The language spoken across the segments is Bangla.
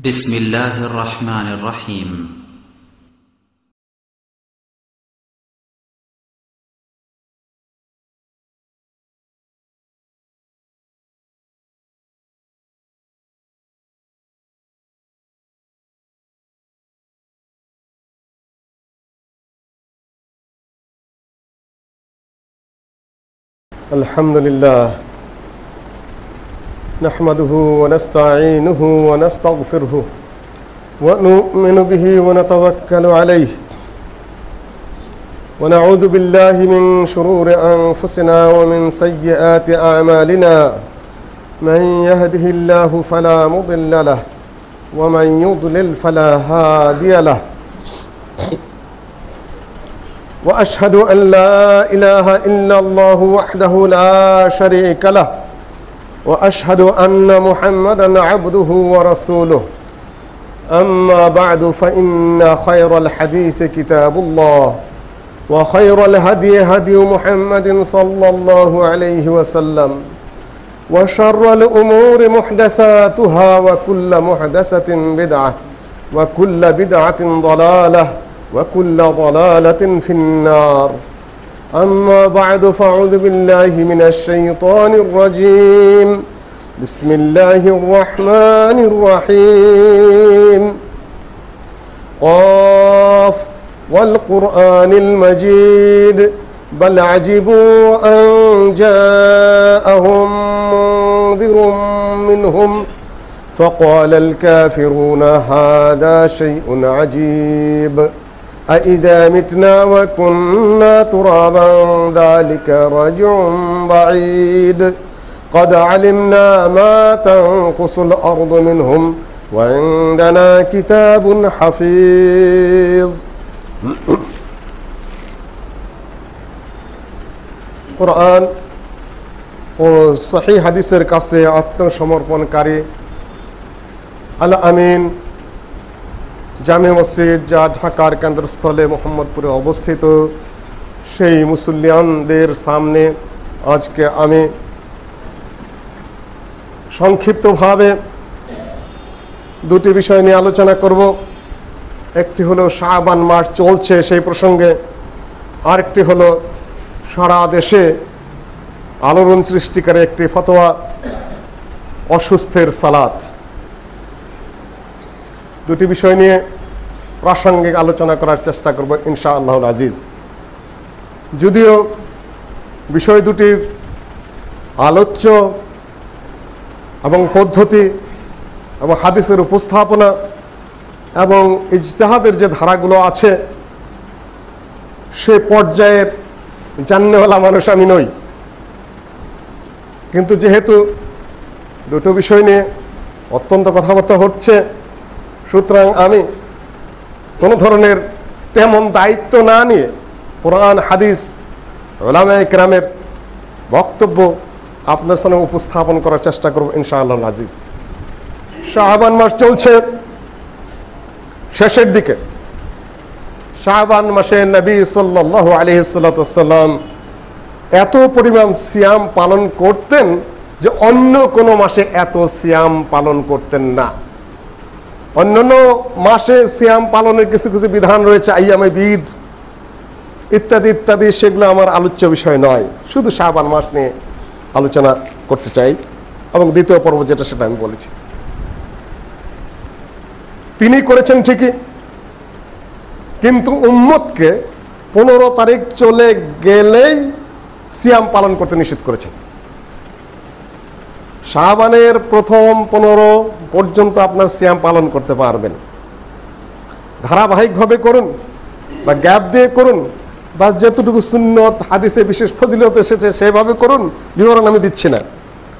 بسم الله الرحمن الرحيم الحمد لله نحمده ونستعينه ونستغفره ونؤمن به ونتوكل عليه ونعوذ بالله من شرور أنفسنا ومن سيئات أعمالنا من يهده الله فلا مضل له ومن يضلل فلا هادي له وأشهد أن لا إله إلا الله وحده لا شريك له وأشهد أن محمدًا عبده ورسوله أما بعد فإن خير الحديث كتاب الله وخير الهدي هدي محمد صلى الله عليه وسلم وشر الأمور محدثاتها وكل محدثة بدعة وكل بدعة ضلالة وكل ضلالة في النار أما بعد فأعوذ بالله من الشيطان الرجيم بسم الله الرحمن الرحيم قاف والقرآن المجيد بل عجبوا أن جاءهم منذر منهم فقال الكافرون هذا شيء عجيب أإذا متنا وكنا ترابا ذلك رجع بعيد قد علمنا ما تنقص الأرض منهم وعندنا كتاب حفيظ قرآن ও সহিহ হাদিসের কাছে আত্মসমর্পণকারী আল আমিন জামে মসজিদ, যা ঢাকার কেন্দ্রস্থলে মোহাম্মদপুরে অবস্থিত, সেই মুসল্লিয়ানদের সামনে আজকে আমি সংক্ষিপ্তভাবে দুটি বিষয় নিয়ে আলোচনা করব। একটি হলো শাবান মাস চলছে সেই প্রসঙ্গে, আরেকটি হলো সারা দেশে আলোড়ন সৃষ্টিকারী একটি ফতোয়া, অসুস্থের সালাত। দুটি বিষয় নিয়ে প্রাসঙ্গিক আলোচনা করার চেষ্টা করব ইনশাআল্লাহুল আজিজ। যদিও বিষয় দুটির আলোচ্য এবং পদ্ধতি এবং হাদিসের উপস্থাপনা এবং ইজতিহাদের যে ধারাগুলো আছে, সে পর্যায়ের জাননেওয়ালা মানুষ আমি নই, কিন্তু যেহেতু দুটো বিষয় নিয়ে অত্যন্ত কথাবার্তা হচ্ছে, সুতরাং আমি কোনো ধরনের তেমন দায়িত্ব না নিয়ে কোরআন হাদিস উলামায়ে কেরামের বক্তব্য আপনার সামনে উপস্থাপন করার চেষ্টা করব ইনশাআল্লাহ আজিজ। শাবান মাস চলছে শেষের দিকে। শাবান মাসে নবী সাল্লাল্লাহু আলাইহি ওয়াসাল্লাম এত পরিমাণ সিয়াম পালন করতেন যে অন্য কোনো মাসে এত সিয়াম পালন করতেন না। অন্যান্য মাসে সিয়াম পালনের কিছু কিছু বিধান রয়েছে, আইয়ামে বিদ ইত্যাদি ইত্যাদি, সেগুলো আমার আলোচ্য বিষয় নয়। শুধু শাবান মাস নিয়ে আলোচনা করতে চাই এবং দ্বিতীয় পর্ব যেটা সেটা আমি বলেছি। তিনি করেছেন ঠিকই, কিন্তু উম্মতকে 15 তারিখ চলে গেলেই সিয়াম পালন করতে নিষেধ করেছেন। শাবানের প্রথম 15 পর্যন্ত আপনার সিয়াম পালন করতে পারবেন। ধারাবাহিকভাবে করুন বা গ্যাপ দিয়ে করুন, বা যতটুকু সুন্নত হাদিসে বিশেষ ফজিলত এসেছে সেভাবে করুন, বিবরণ আমি দিচ্ছি না,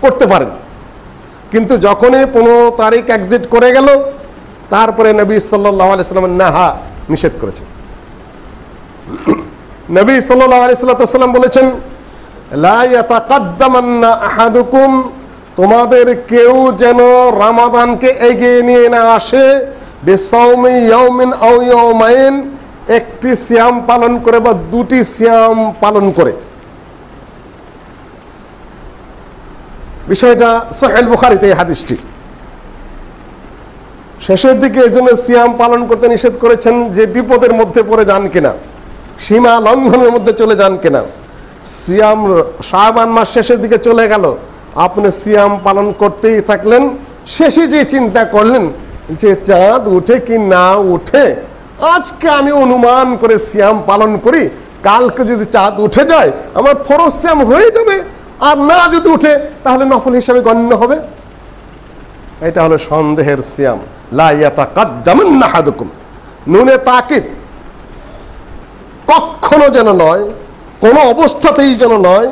করতে পারেন। কিন্তু যখনই 15 তারিখ এক্সিট করে গেল, তারপরে নবী সাল্লাল্লাহু আলাইহি ওয়াসাল্লাম নাহা, নিষেধ করেছেন। নবী সাল্লাল্লাহু আলাইহি ওয়াসাল্লাম বলেছেন, লা ইয়াতাকাদ্দামান্না আহাদুকুম, তোমাদের কেউ যেন রমাদানকে এগিয়ে নিয়ে না আসে বিসাওমি ইয়াউমিন আও ইয়াউমাইন, একটি সিয়াম পালন করে বা দুটি সিয়াম পালন করে। বিষয়টা সহিহ বুখারীতে এই হাদিসটি। শেষের দিকে এই জন্য সিয়াম পালন করতে নিষেধ করেছেন যে বিপদের মধ্যে পড়ে যান কিনা, সীমা লঙ্ঘনের মধ্যে চলে যান কিনা। সিয়াম শাবান মাস শেষের দিকে চলে গেল, আপনি সিয়াম পালন করতেই থাকলেন, শেষে যে চিন্তা করলেন যে চাঁদ উঠে কি না উঠে, আজকে আমি অনুমান করে সিয়াম পালন করি, কালকে যদি চাঁদ উঠে যায় আমার ফরজ সিয়াম হয়ে যাবে, আর না যদি উঠে তাহলে নফল হিসাবে গণ্য হবে। এটা হলো সন্দেহের সিয়াম। লা ইয়াতাকাদ্দামান্না আহাদুকুম, নুনে তাকিদ, কখনো যেন নয়, কোনো অবস্থাতেই যেন নয়,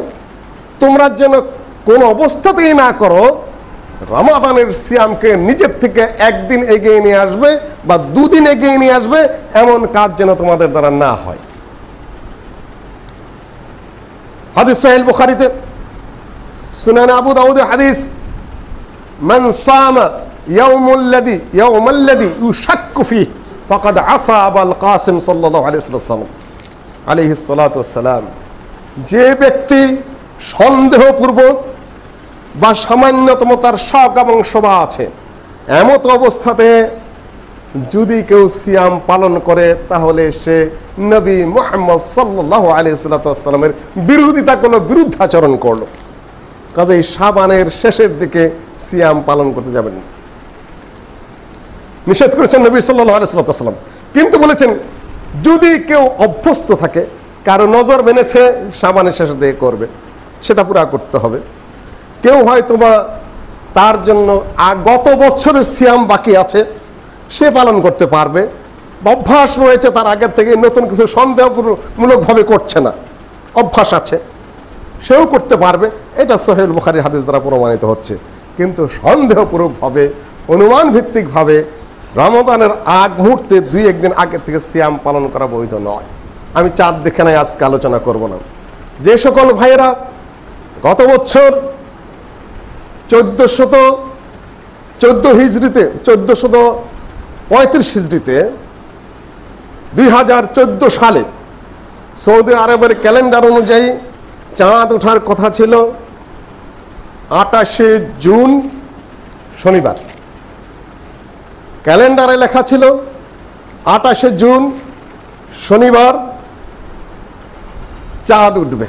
তোমরা যেন কোনো অবস্থাতেই না করো রমাদানের সিয়ামকে নিজের থেকে একদিন এগিয়ে নিয়ে আসবে বা দুদিন এগিয়ে নিয়ে আসবে, এমন কাজ যেন তোমাদের দ্বারা না হয়। হাদিস সহিহ বুখারীতে, সুনান আবু দাউদ হাদিস, মান সামা ইয়াউমাল্লাযী ইউশাক্কু ফীহি ফাকাদ আসা আবাল কাসিম সাল্লাল্লাহু আলাইহিস সালাতু ওয়াসসালাম, যে ব্যক্তি সন্দেহপূর্বক বা সামান্যতম তার শখ এবং শোভা আছে এমত অবস্থাতে যদি কেউ সিয়াম পালন করে তাহলে সে নবী মুহাম্মদ সাল্লাল্লাহু আলাইহি ওয়াসাল্লামের বিরোধিতা করলো, বিরুদ্ধাচরণ করলো। কাজেই শাবানের শেষের দিকে সিয়াম পালন করতে যাবেন নিষেধ করেছেন নবী সাল্লাল্লাহু আলাইহি ওয়াসাল্লাম। কিন্তু বলেছেন যদি কেউ অভ্যস্ত থাকে, কারো নজর মেনেছে শাবানের শেষের দিকে করবে, সেটা পুরা করতে হবে। কেউ হয়তো বা তার জন্য গত বছরের সিয়াম বাকি আছে, সে পালন করতে পারবে, অভ্যাস রয়েছে তার আগের থেকে, নতুন কিছু সন্দেহমূলকভাবে করছে না, অভ্যাস আছে, সেও করতে পারবে। এটা সহিহ বুখারীর হাদিস দ্বারা প্রমাণিত হচ্ছে। কিন্তু সন্দেহপূর্বকভাবে, অনুমান ভিত্তিকভাবে রমাদানের আগ মুহূর্তে দুই একদিন আগের থেকে সিয়াম পালন করা বৈধ নয়। আমি চাঁদ দেখে নাই আজকে আলোচনা করব না। যে সকল ভাইয়েরা গত বছর 1435 হিজরিতে 2014 সালে সৌদি আরবের ক্যালেন্ডার অনুযায়ী চাঁদ ওঠার কথা ছিল 28শে জুন শনিবার, ক্যালেন্ডারে লেখা ছিল 28শে জুন শনিবার চাঁদ উঠবে।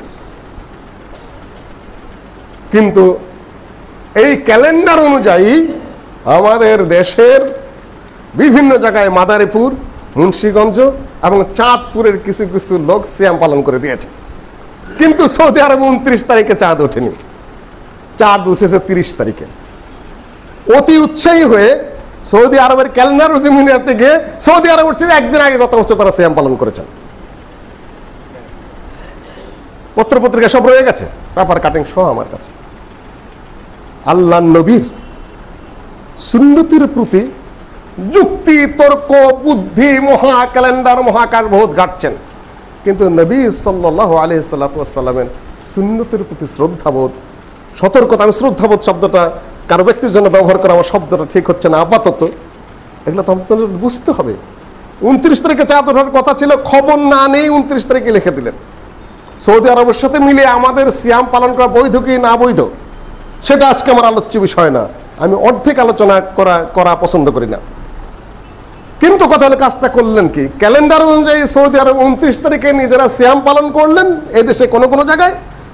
কিন্তু এই ক্যালেন্ডার অনুযায়ী আমাদের দেশের বিভিন্ন জায়গায় মাদারীপুর, মুন্সিগঞ্জ এবং চাঁদপুরের কিছু কিছু লোক সিয়াম পালন করে দিয়েছে। কিন্তু সৌদি আরবে 29 তারিখে চাঁদ ওঠেনি, চাঁদ উঠেছে 30 তারিখে। অতি উৎসাহী হয়ে সৌদি আরবের ক্যালেন্ডার জমিনাতে গিয়ে সৌদি আরব উঠছে একদিন আগে, গত বছর তারা সিয়াম পালন করেছেন। পত্রপত্রিকা সব রয়ে গেছে, পেপার কাটিং সহ আমার কাছে। আল্লাহ নবীর সুন্নতির প্রতি যুক্তি, তর্ক, বুদ্ধি, মহা ক্যালেন্ডার, মহাকাশ বহুত ঘাটছেন, কিন্তু নবী সাল্লাল্লাহু আলাইহি ওয়াসাল্লামের সুন্নতির প্রতি শ্রদ্ধাবোধ, সতর্কতা। আমি শ্রদ্ধাবোধ শব্দটা কারো ব্যক্তির জন্য ব্যবহার করা আমার শব্দটা ঠিক হচ্ছে না আপাতত, এগুলো তো আপনাদের বুঝতে হবে। 29 তারিখে চাঁদ ওঠার কথা ছিল, খবর না নেই 29 তারিখে লিখে দিলেন। সৌদি আরবের সাথে মিলে আমাদের সিয়াম পালন করা বৈধ কি না বৈধ সেটা আজকে আমার আলোচ্য বিষয় না, আমি অর্ধেক আলোচনা করা পছন্দ করি না। কিন্তু কথা হলো কাজটা করলেন কি, ক্যালেন্ডার অনুযায়ী সৌদি আরব 29 তারিখে নিজেরা সিয়াম পালন করলেন। এদেশে কোনো কোনো জায়গায়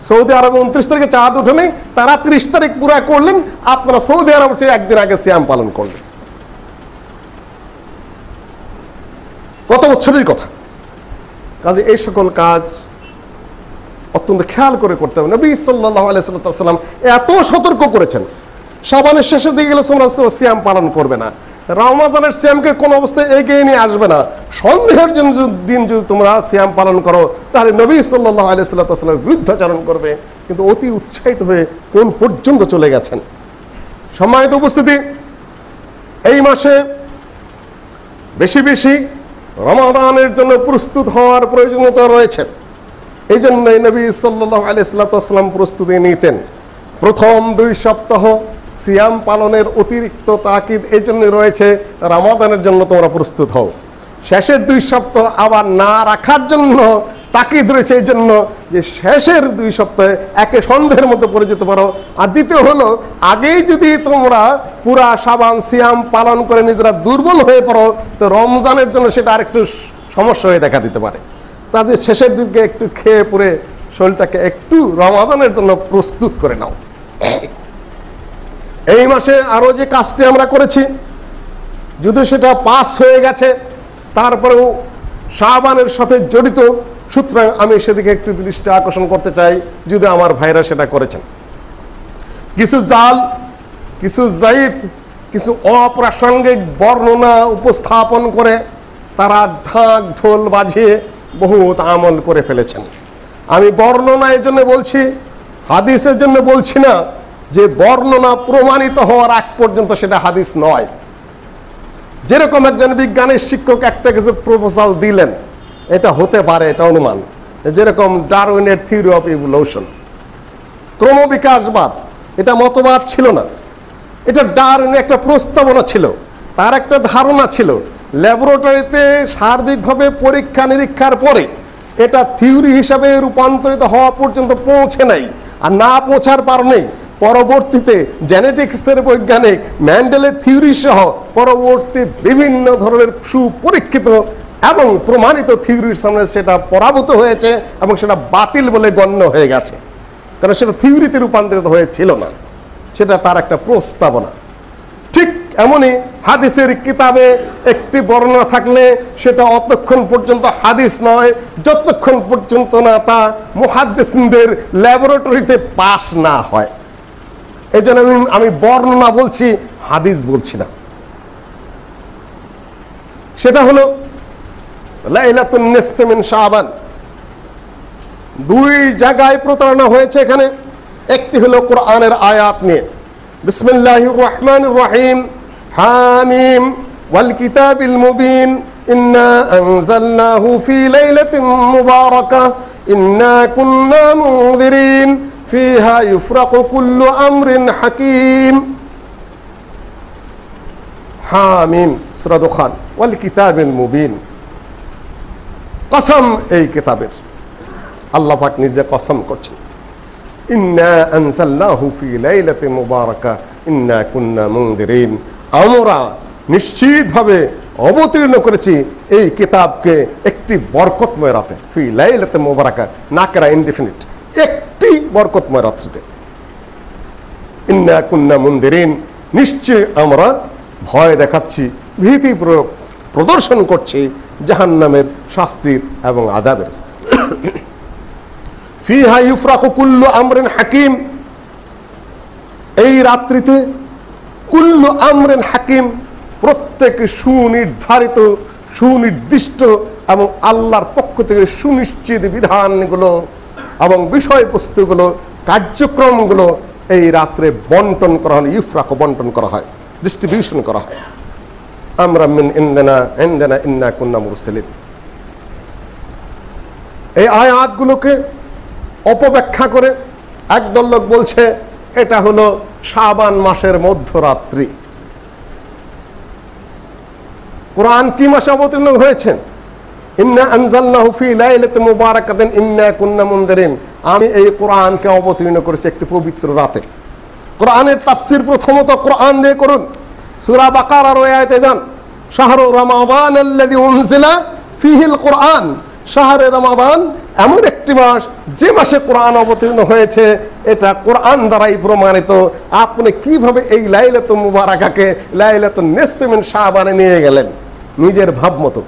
সৌদি আরবে 29 তারিখে চাঁদ ওঠে নেই, তারা 30 তারিখ পুরা করলেন, আপনারা সৌদি আরব চেয়ে একদিন আগে সিয়াম পালন করলেন। কত বছরের কথা। কাজে এই সকল কাজ অত্যন্ত খেয়াল করে করতে হবে। নবী সাল্লাল্লাহু আলাইহি ওয়াসাল্লাম এত সতর্ক করেছেন, শাবানের শেষের দিকে গেলে তোমরা সিয়াম পালন করবে না, রমজানের সিয়ামকে কোন অবস্থায় এগিয়ে নিয়ে আসবে না। সন্দেহের জন্য দিন যদি তোমরা সিয়াম পালন করো তাহলে নবী সাল্লাল্লাহু আলাইহি ওয়াসাল্লামের বিরুদ্ধাচরণ করবে। কিন্তু অতি উৎসাহিত হয়ে কোন পর্যন্ত চলে গেছেন। সম্মানিত উপস্থিতি, এই মাসে বেশি বেশি রমাদানের জন্য প্রস্তুত হওয়ার প্রয়োজনীয়তা রয়েছে। এই জন্যই নবী সাল্লাল্লাহু আলাইহি ওয়াসাল্লাম প্রস্তুতি নিতেন। প্রথম 2 সপ্তাহ সিয়াম পালনের অতিরিক্ত তাকিদ এই জন্য রয়েছে, রমাদানের জন্য তোমরা প্রস্তুত হও। শেষের 2 সপ্তাহ আবার না রাখার জন্য তাকিদ রয়েছে এই জন্য যে শেষের 2 সপ্তাহে একে সন্দেহের মধ্যে পড়ে যেতে পারো। আর দ্বিতীয় হলো, আগেই যদি তোমরা পুরা শাবান সিয়াম পালন করে নিজেরা দুর্বল হয়ে পড়ো, তো রমজানের জন্য সেটা আরেকটু সমস্যা হয়ে দেখা দিতে পারে। তাদের শেষের দিকে একটু খেয়ে পরে শরীরটাকে একটু রমজানের জন্য প্রস্তুত করে নাও। এই মাসে আরো যে কাজটি আমরা করেছি, যদি সেটা পাস হয়ে গেছে, তারপরেও শাবানের সাথে জড়িত, সুতরাং আমি সেদিকে একটু দৃষ্টি আকর্ষণ করতে চাই, যদি আমার ভাইরা সেটা করেছেন। কিছু জাল, কিছু জাইফ, কিছু অপ্রাসঙ্গিক বর্ণনা উপস্থাপন করে তারা ঢাক ঢোল বাজিয়ে বহুত আমল করে ফেলেছেন। আমি বর্ণনা এর জন্য বলছি, হাদিসের জন্য বলছি না, যে বর্ণনা প্রমাণিত হওয়ার আগ পর্যন্ত সেটা হাদিস নয়। যেরকম একজন বিজ্ঞানের শিক্ষক একটা কিছু প্রপোজাল দিলেন, এটা হতে পারে, এটা অনুমান, যেরকম ডারউইনের থিওরি অফ ইভলিউশন, ক্রমবিকাশবাদ, এটা মতবাদ ছিল না, এটা ডারউইনের একটা প্রস্তাবনা ছিল, তার একটা ধারণা ছিল। ল্যাবরেটরিতে সার্বিকভাবে পরীক্ষা নিরীক্ষার পরে এটা থিওরি হিসাবে রূপান্তরিত হওয়া পর্যন্ত পৌঁছে নাই। আর না পৌঁছার কারণে পরবর্তীতে জেনেটিক্সের বৈজ্ঞানিক ম্যান্ডেলের থিওরি সহ পরবর্তী বিভিন্ন ধরনের সুপরীক্ষিত এবং প্রমাণিত থিওরির সামনে সেটা পরাভূত হয়েছে এবং সেটা বাতিল বলে গণ্য হয়ে গেছে, কারণ সেটা থিওরিতে রূপান্তরিত হয়েছিল না, সেটা তার একটা প্রস্তাবনা। ঠিক এমনই হাদিসের কিতাবে একটি বর্ণনা থাকলে সেটা অতক্ষণ পর্যন্ত হাদিস নয় যতক্ষণ পর্যন্ত না তা মুহাদ্দিসদের ল্যাবরেটরিতে পাস না হয়। এই জন্য আমি বর্ণনা বলছি, হাদিস বলছি না। সেটা হলো লাইলাতুন নিসফি মিন শাবান। 2 জায়গায় প্রতারণা হয়েছে এখানে। একটি হলো কোরআনের আয়াত নিয়ে, বিসমিল্লাহির রহমানির রহিম, হামিম ওয়াল কিতাবিল মুবিন, ইন্না আনজালনাহু ফি লাইলাতিন মুবারাকাহ, ইন্না কুন্না মুনজিরিন, ফিহা ইউফরাকু কুল্লু আমরিন হাকিম। হামিম সূরা দুখান, ওয়াল কিতাবিল মুবিন, কসম এই কিতাবের, আল্লাহ পাক নিজে কসম করছেন। ইন্না আনজালনাহু ফি লাইলাতিন মুবারাকাহ, ইন্না কুন্না মুনজিরিন, আমরা নিশ্চিতভাবে অবতীর্ণ করেছি এই কিতাবকে একটি বরকতময় রাতে। ফি লাইলাতিন মুবারাকাহ, নাকরা ইনডিফিনিট, একটি বরকতময় রাত্রিতে। ইন্না কুন্না মুনজিরিন, নিশ্চয় আমরা ভয় দেখাচ্ছি, ভীতি প্রদর্শন করছি জাহান্নামের শাস্তির এবং আযাবের। ফিহা ইউফরাকু কুল্লু আমরিন হাকিম, এই রাত্রিতে কুল্লু আমরিন হাকিম, প্রত্যেক সুনির্ধারিত, সুনির্দিষ্ট এবং আল্লাহর পক্ষ থেকে সুনিশ্চিত বিধানগুলো এবং বিষয়বস্তুগুলো, কার্যক্রমগুলো এই রাত্রে বন্টন করা হয়। ইউফরাকু, বন্টন করা হয়, ডিস্ট্রিবিউশন করা হয়। আমরা মিন ইনদানা ইনদানা ইন্না কুন্না মুরসালিন। এই আয়াতগুলোকে অপব্যাখ্যা করে একদল লোক বলছে এটা হলো শাবান মাসের মধ্যরাত্রি। কোরআন কি মাসে অবতীর্ণ হয়েছে? ইন্না আনজালনাহু ফি লাইলাতিন মুবারাকাতিন ইন্না কুন্না মুনজিরিন, আমি এই কোরআনকে অবতীর্ণ করেছি একটি পবিত্র রাতে। কোরআনের তাফসীর প্রথমত কোরআন দিয়ে করুন। সূরা বাকারার ওই আয়াতে যান, শাহরু রমাদান আল্লাযী উনজিলা ফীহিল কোরআন, শাহরে রমাদান এমন একটি মাস যে মাসে কোরআন অবতীর্ণ হয়েছে, এটা কোরআন দ্বারাই প্রমাণিত। আপনি কিভাবে এই লাইলাতুল মুবারাকাকে লাইলাতুন নিসফি মিন শাবানে নিয়ে গেলেন নিজের ভাব মতো?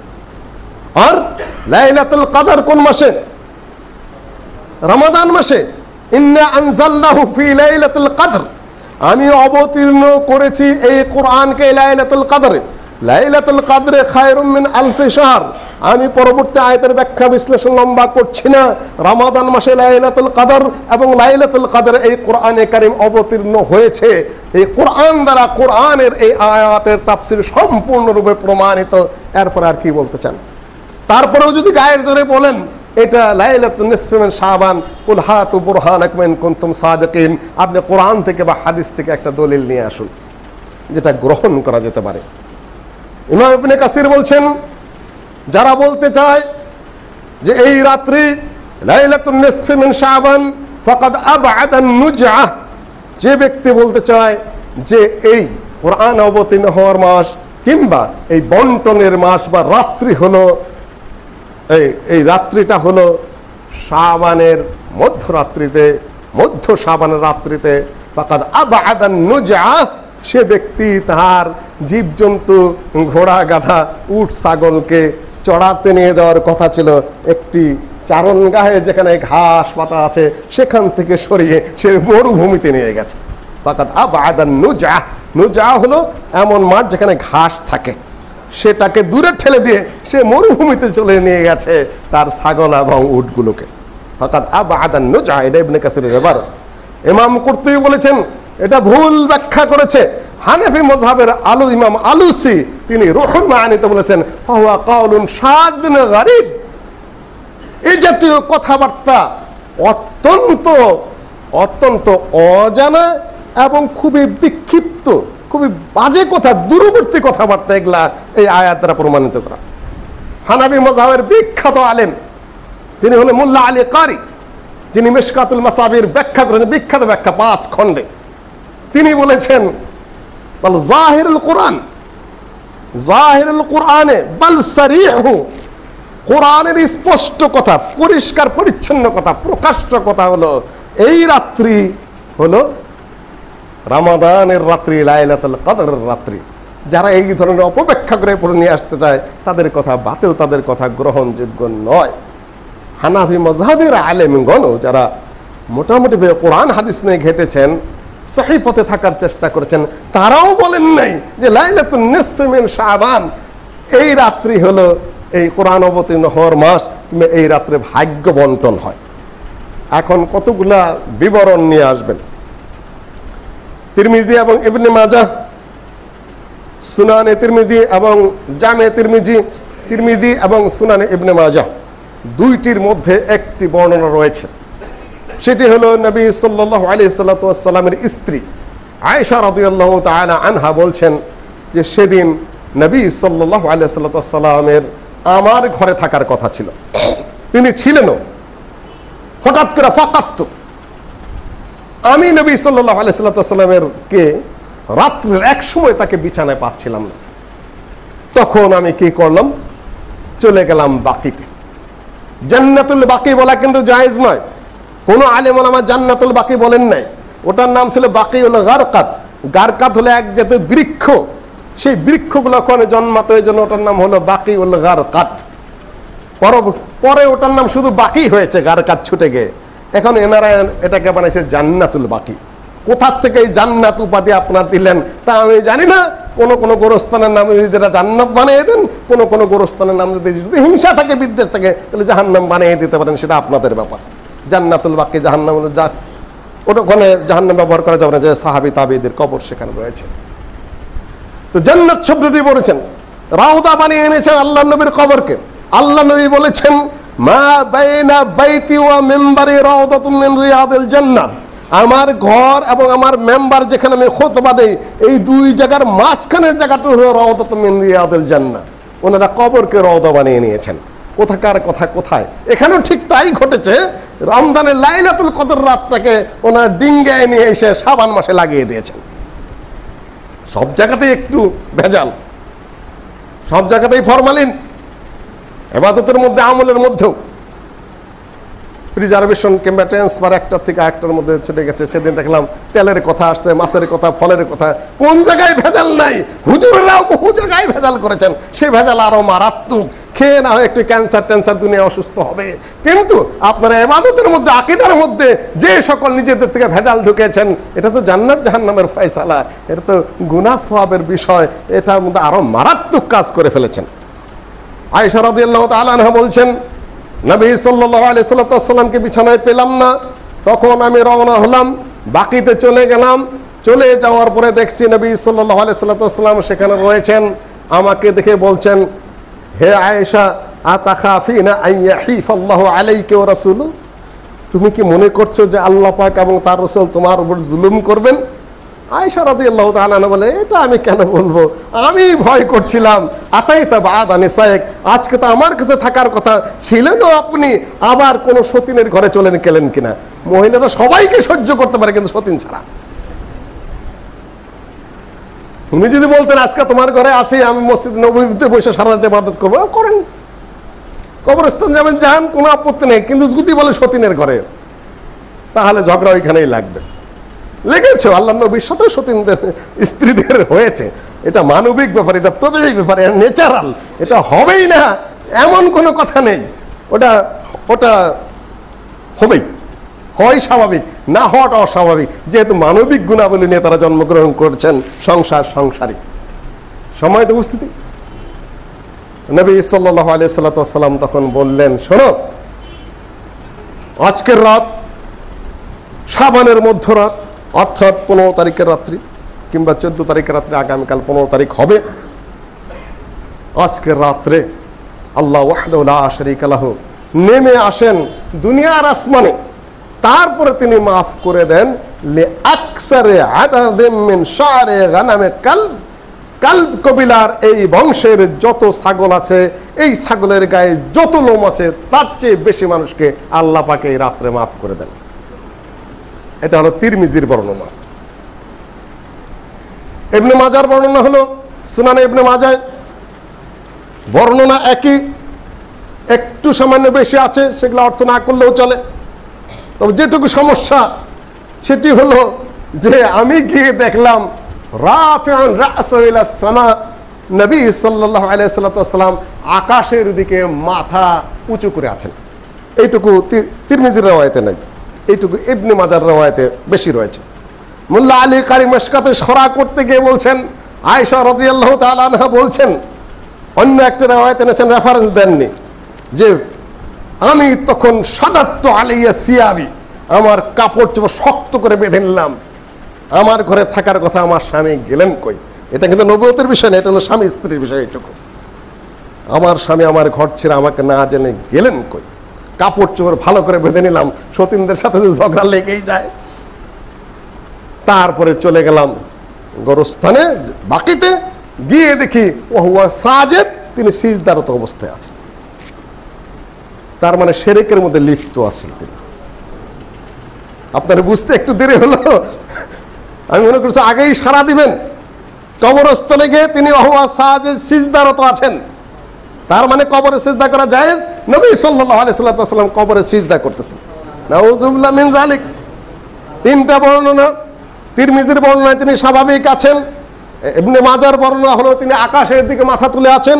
আর লাইলাতুল কদর কোন মাসে? রমাদান মাসে। ইন্না আনজালনাহু ফি লাইলাতুল কদর, আমি অবতীর্ণ করেছি এই কোরআনকে লাইলাতুল কদরে। লাইলাতুল কদরে খায়রুম মিন আলফি শাহর। আমি পরবর্তী আয়াতের ব্যাখ্যা বিশ্লেষণ লম্বা করছি না। রমাদান মাসে লাইলাতুল কদর এবং লাইলাতুল কদর এই কোরআনে কারীম অবতীর্ণ হয়েছে। এই কোরআন দ্বারা কোরআনের এই আয়াতের তাফসীর সম্পূর্ণরূপে প্রমাণিত। এরপর আর কি বলতে চান? তারপরেও যদি গায়ের জোরে বলেন এটা লাইলাতুন নিসফি মিন শাবান, কুল হাতু বুরহানাকুম ইন কুনতুম সাদিকিন, আপনি কোরআন থেকে বা হাদিস থেকে একটা দলিল নিয়ে আসুন যেটা গ্রহণ করা যেতে পারে। ইমাম ইবনে কাসির বলছেন, যারা বলতে চায় যে এই রাত্রি লাইলাতুন নিসফি মিন শাবান ফাকাদ আবআদান নুজআহ। যে ব্যক্তি বলতে চায় যে এই কোরআন অবতীর্ণ হওয়ার মাস কিংবা এই বন্টনের মাস বা রাত্রি হলো এই রাত্রিটা হলো শাবানের মধ্যরাত্রিতে, মধ্য শাবানের রাত্রিতে, ফাকাদ আবআদান নুজআহ, সে ব্যক্তি তার জীবজন্তু ঘোড়া গাধা উট ছাগলকে চড়াতে নিয়ে যাওয়ার কথা ছিল একটি চারণগাহে যেখানে ঘাস পাতা আছে সেখান থেকে সরিয়ে সে মরুভূমিতে নিয়ে গেছে। ফাকাদ আবআদান নুজআহ, নুজআহ হলো এমন মাঠ যেখানে ঘাস থাকে, সেটাকে দূরে ঠেলে দিয়ে সে মরুভূমিতে চলে নিয়ে গেছে তার ছাগল এবং উটগুলোকে। ফাকাদ আবআদান নুজআহ, এটা ইবনে কাসিরের ইবারত। ইমাম কুরতুবী বলেছেন এটা ভুল ব্যাখ্যা করেছে হানাফি মাযহাবের ইমাম আলুসি, তিনি রুহুল মাআনিতে বলেছেন ফাহুয়া কাউলুন শাযুন গারিব। এই জাতীয় কথাবার্তা অত্যন্ত অত্যন্ত অজানা এবং খুবই বিক্ষিপ্ত, খুবই বাজে কথা, দূরবর্তী কথাবার্তা এগুলা এই আয়াত দ্বারা প্রমাণিত করা। হানাফি মাযহাবের বিখ্যাত আলেম তিনি হলেন মোল্লা আলী কারি, যিনি মিশকাতুল মাসাবির ব্যাখ্যা করেছেন, বিখ্যাত ব্যাখ্যা 5 খণ্ডে। তিনি বলেছেন বল জাহিরুল কোরআন, জাহিরুল কোরআনে বল সারিহু, কোরআনের স্পষ্ট কথা, পরিষ্কার পরিচ্ছন্ন কথা, প্রকাশ্য কথা হলো এই রাত্রি হলো রমাদানের রাত্রি, লাইলাতুল কদরের রাত্রি। যারা এই ধরনের অপব্যাখ্যা করে পড়ে নিয়ে আসতে চায় তাদের কথা বাতিল, তাদের কথা গ্রহণযোগ্য নয়। হানাফি মাযহাবের আলেমগণ যারা মোটামুটি কোরআন হাদিস নিয়ে ঘেটেছেন, সহিহ পথে থাকার চেষ্টা করেছেন, তারাও বলেন নাই যে লাইলাতুন নিসফি মিন শাবান এই রাত্রি হলো এই কোরআন অবতীর্ণ হওয়ার মাস কিংবা এই রাত্রে ভাগ্য বন্টন হয়। এখন কতগুলা বিবরণ নিয়ে আসবেন। তিরমিজি এবং ইবনে মাজাহ, সুনানে তিরমিজি এবং জামে তিরমিজি, তিরমিজি এবং সুনানে ইবনে মাজাহ দুইটির মধ্যে একটি বর্ণনা রয়েছে। সেটি হলো নবী সাল্লাল্লাহু আলাইহি সাল্লামের স্ত্রী আয়েশা রাদিয়াল্লাহু তাআলা আনহা বলছেন যে সেদিন নবী সাল্লাল্লাহু আলাইহি সাল্লামের আমার ঘরে থাকার কথা ছিল, তিনি ছিলেনও। হঠাৎ করে ফাকাত্তু, আমি নবী সাল্লাল্লাহু আলাইহি সাল্লামের কে রাত্রের এক সময় তাকে বিছানায় পাচ্ছিলাম না। তখন আমি কি করলাম, চলে গেলাম বাকিতে। জান্নাতুল বাকি বলা কিন্তু জায়েজ নয়, কোন আলেম ওলামা জান্নাতুল বাকি বলেন নাই। ওটার নাম ছিল বাকিউল গারকাত। গারকাত হলো এক জাতীয় বৃক্ষ, সেই বৃক্ষগুলো ওখানে জন্মাতো, এই জন্য ওটার নাম হলো বাকিউল গারকাত। পরে ওটার নাম শুধু বাকি হয়েছে, গারকাত ছুটে গিয়ে এখন এনারা এটাকে বানাইছে জান্নাতুল বাকি। কোথার থেকে এই জান্নাত উপাধি আপনার দিলেন তা আমি জানি না। কোন গোরস্থানের নাম যেটা জান্নাত বানিয়ে দেন, কোন গোরস্থানের নাম যদি হিংসা থাকে, বিদ্বেষ থাকে, তাহলে জাহান্নাম বানিয়ে দিতে পারেন, সেটা আপনাদের ব্যাপার। জান্নাতুল বাকি, জাহান্নাম হলো ওখানে জাহান্নাম ব্যবহার করা যাবে না, যে সাহাবী তাবেঈদের কবর সেখানে রয়েছে। তো জান্নাত শব্দটি বলেছেন, রাউদা বানিয়ে এনেছেন আল্লাহ নবীর কবরকে। আল্লাহ নবী বলেছেন মা বাইনা বাইতি ওয়া মিম্বারি রাউদাতুম মিন রিয়াদিল জান্নাহ, আমার ঘর এবং আমার মেম্বার যেখানে আমি খুতবা দেই, এই দুই জায়গার মাঝখানের জায়গাটা হলো রাউদাতুম মিন রিয়াদিল জান্নাহ। ওনারা কবরকে রওদা বানিয়ে নিয়েছেন। কোথাকার কথা কোথায়, এখানেও ঠিক তাই ঘটেছে। রমজানের লাইলাতুল কদর রাতটাকে ওনারা ডিঙ্গায় নিয়ে এসে শাবান মাসে লাগিয়ে দিয়েছেন। সব জায়গাতেই একটু ভেজাল, সব জায়গাতেই ফরমালিন, ইবাদতের মধ্যে আমলের মধ্যেও প্রিজার্ভেশন কিংবা ট্রান্সফার একটার থেকে আরেকটার মধ্যে ছুটে গেছে। সেদিন দেখলাম তেলের কথা আসছে, মাছের কথা, ফলের কথা, কোন জায়গায় ভেজাল নাই? হুজুরেরাও বহু জায়গায় ভেজাল করেছেন, সেই ভেজাল আরো মারাত্মক। খেয়ে না হয় একটু ক্যান্সার ট্যান্সার দুনিয়া অসুস্থ হবে, কিন্তু আপনারা ইবাদতের মধ্যে, আকীদার মধ্যে যে সকল নিজেদের থেকে ভেজাল ঢুকেছেন, এটা তো জান্নাত জাহান্নামের ফয়সালা, এটা তো গুনাহ সওয়াবের বিষয়, এটার মধ্যে আরো মারাত্মক কাজ করে ফেলেছেন। আয়েশা রাদিয়াল্লাহু তাআলা আনহা বলছেন নবী সাল্লাল্লাহু আলাইহি সাল্লামকে বিছানায় পেলাম না, তখন আমি রওনা হলাম, বাকিতে চলে গেলাম। চলে যাওয়ার পরে দেখছি নবী সাল্লাল্লাহু আলাইহি সাল্লাম সেখানে রয়েছেন। আমাকে দেখে বলছেন হে আয়েশা আতাখাফিনা আইয়াহিফাল্লাহু আলাইকা ওয়া রাসূলু, তুমি কি মনে করছো যে আল্লাহ পাক এবং তার রাসূল তোমার উপর জুলুম করবেন? আয়েশা রাদিয়াল্লাহু তাআলা আনহা বলে, এটা আমি কেন বলবো, আমি ভয় করছিলাম। আতাইতা বা'দা নিসাইক, আজকে তো আমার কাছে থাকার কথা ছিলেনও আপনি, আবার কোন সতীনের ঘরে চলেন গেলেন কিনা। মহিলারা সবাইকে সহ্য করতে পারে, কিন্তু সতীন ছাড়া। উনি যদি বলতেন আজকে তোমার ঘরে আছে, আমি মসজিদ নববীতে বসে সারা রাত ইবাদত করবো, করেন। কবরস্থান যাবেন, যান, কোনো আপত্তি নেই। কিন্তু যদি বলে সতীনের ঘরে, তাহলে ঝগড়া ওইখানেই লাগবে। লেগেছে, আল্লাহ নবীর সাথে সতীনদের স্ত্রীদের হয়েছে। এটা মানবিক ব্যাপার, এটা তবেই ব্যাপার, এটা ন্যাচারাল, এটা হবেই না এমন কোনো কথা নেই। ওটা ওটা হবেই, হয় স্বাভাবিক, না হওয়াটা অস্বাভাবিক। যেহেতু মানবিক গুণাবলী নিয়ে তারা জন্মগ্রহণ করছেন, সংসারিক সময় তো উপস্থিতি। নবী সাল্লাল্লাহু আলাইহি সাল্লাম তখন বললেন, শোনো, আজকের রাত শাবানের মধ্যরাত, অর্থাৎ 15 তারিখের রাত্রি কিংবা 14 তারিখের রাত্রি, আগামীকাল 15 তারিখ হবে। আজকের রাত্রে আল্লাহ ওয়াহদাহু লা শারীকা লাহু নেমে আসেন দুনিয়ার আসমানে, তারপরে তিনি মাফ করে দেন লি আকসারে আদাদিম মিন শারে গানামে কালব কবিলার এই বংশের যত ছাগল আছে, এই ছাগলের গায়ে যত লোম আছে, তার চেয়ে বেশি মানুষকে আল্লাহ পাক এই রাত্রে মাফ করে দেন। এটা হলো তিরমিজির বর্ণনা। ইবনে মাজার বর্ণনা হলো সুনানে ইবনে মাজায় বর্ণনা একই, একটু সামান্য বেশি আছে, সেগুলো অর্থ না করলেও চলে। তবে যেটুকু সমস্যা সেটি হলো যে আমি গিয়ে দেখলাম রাফিআন রা'সাহু ইলা সামা, নবী সাল্লাল্লাহু আলাইহি সাল্লাম আকাশের দিকে মাথা উঁচু করে আছেন। এইটুকু তিরমিজির রওয়ায়াতে নাই, এইটুকু ইবনে মাজার রওয়ায়াতে বেশি রয়েছে। মোল্লা আলী কারি মশকাতে সরা করতে গিয়ে বলছেন, আয়েশা রাদিয়াল্লাহু তাআলা আনহা বলছেন, অন্য একটা রওয়ায়াতে এনেছেন, রেফারেন্স দেননি, যে আমি তখন সাদাত্তু আলাইয়া সিয়াবি, আমার কাপড় চোপড় শক্ত করে বেঁধে নিলাম। আমার ঘরে থাকার কথা, আমার স্বামী গেলেন কই। এটা কিন্তু নবুয়তের বিষয় না, এটা হলো স্বামী স্ত্রীর বিষয়। এইটুকু, আমার স্বামী আমার ঘর ছেড়ে আমাকে না জেনে গেলেন কই। কাপড় চোপড় ভালো করে বেঁধে নিলাম, সতীনদের সাথে যে ঝগড়া লেগেই যায়। তারপরে চলে গেলাম গোরস্থানে, বাকিতে গিয়ে দেখি ওহুয়া সাজেদ, তিনি সিজদারত অবস্থায় আছেন। তার মানে শিরকের মধ্যে লিপ্ত আছেন তিনি। আপনারা বুঝতে একটু দেরি হলো, আমি মনে করছি আগেই সাড়া দিবেন। কবরস্থলে গিয়ে তিনি ওহুয়া সাজেদ, সিজদারত আছেন, তার মানে কবরে সিজদা করা জায়েজ। নবী সাল্লাল্লাহু আলাইহি সাল্লাম কবরে সিজদা করতেছেন। নাউযুবিল্লাহ মিন যালিক। তিনটা বর্ণনা, তিরমিজির বর্ণনায় তিনি স্বাভাবিক আছেন, ইবনে মাজার বর্ণনা হলো তিনি আকাশের দিকে মাথা তুলে আছেন,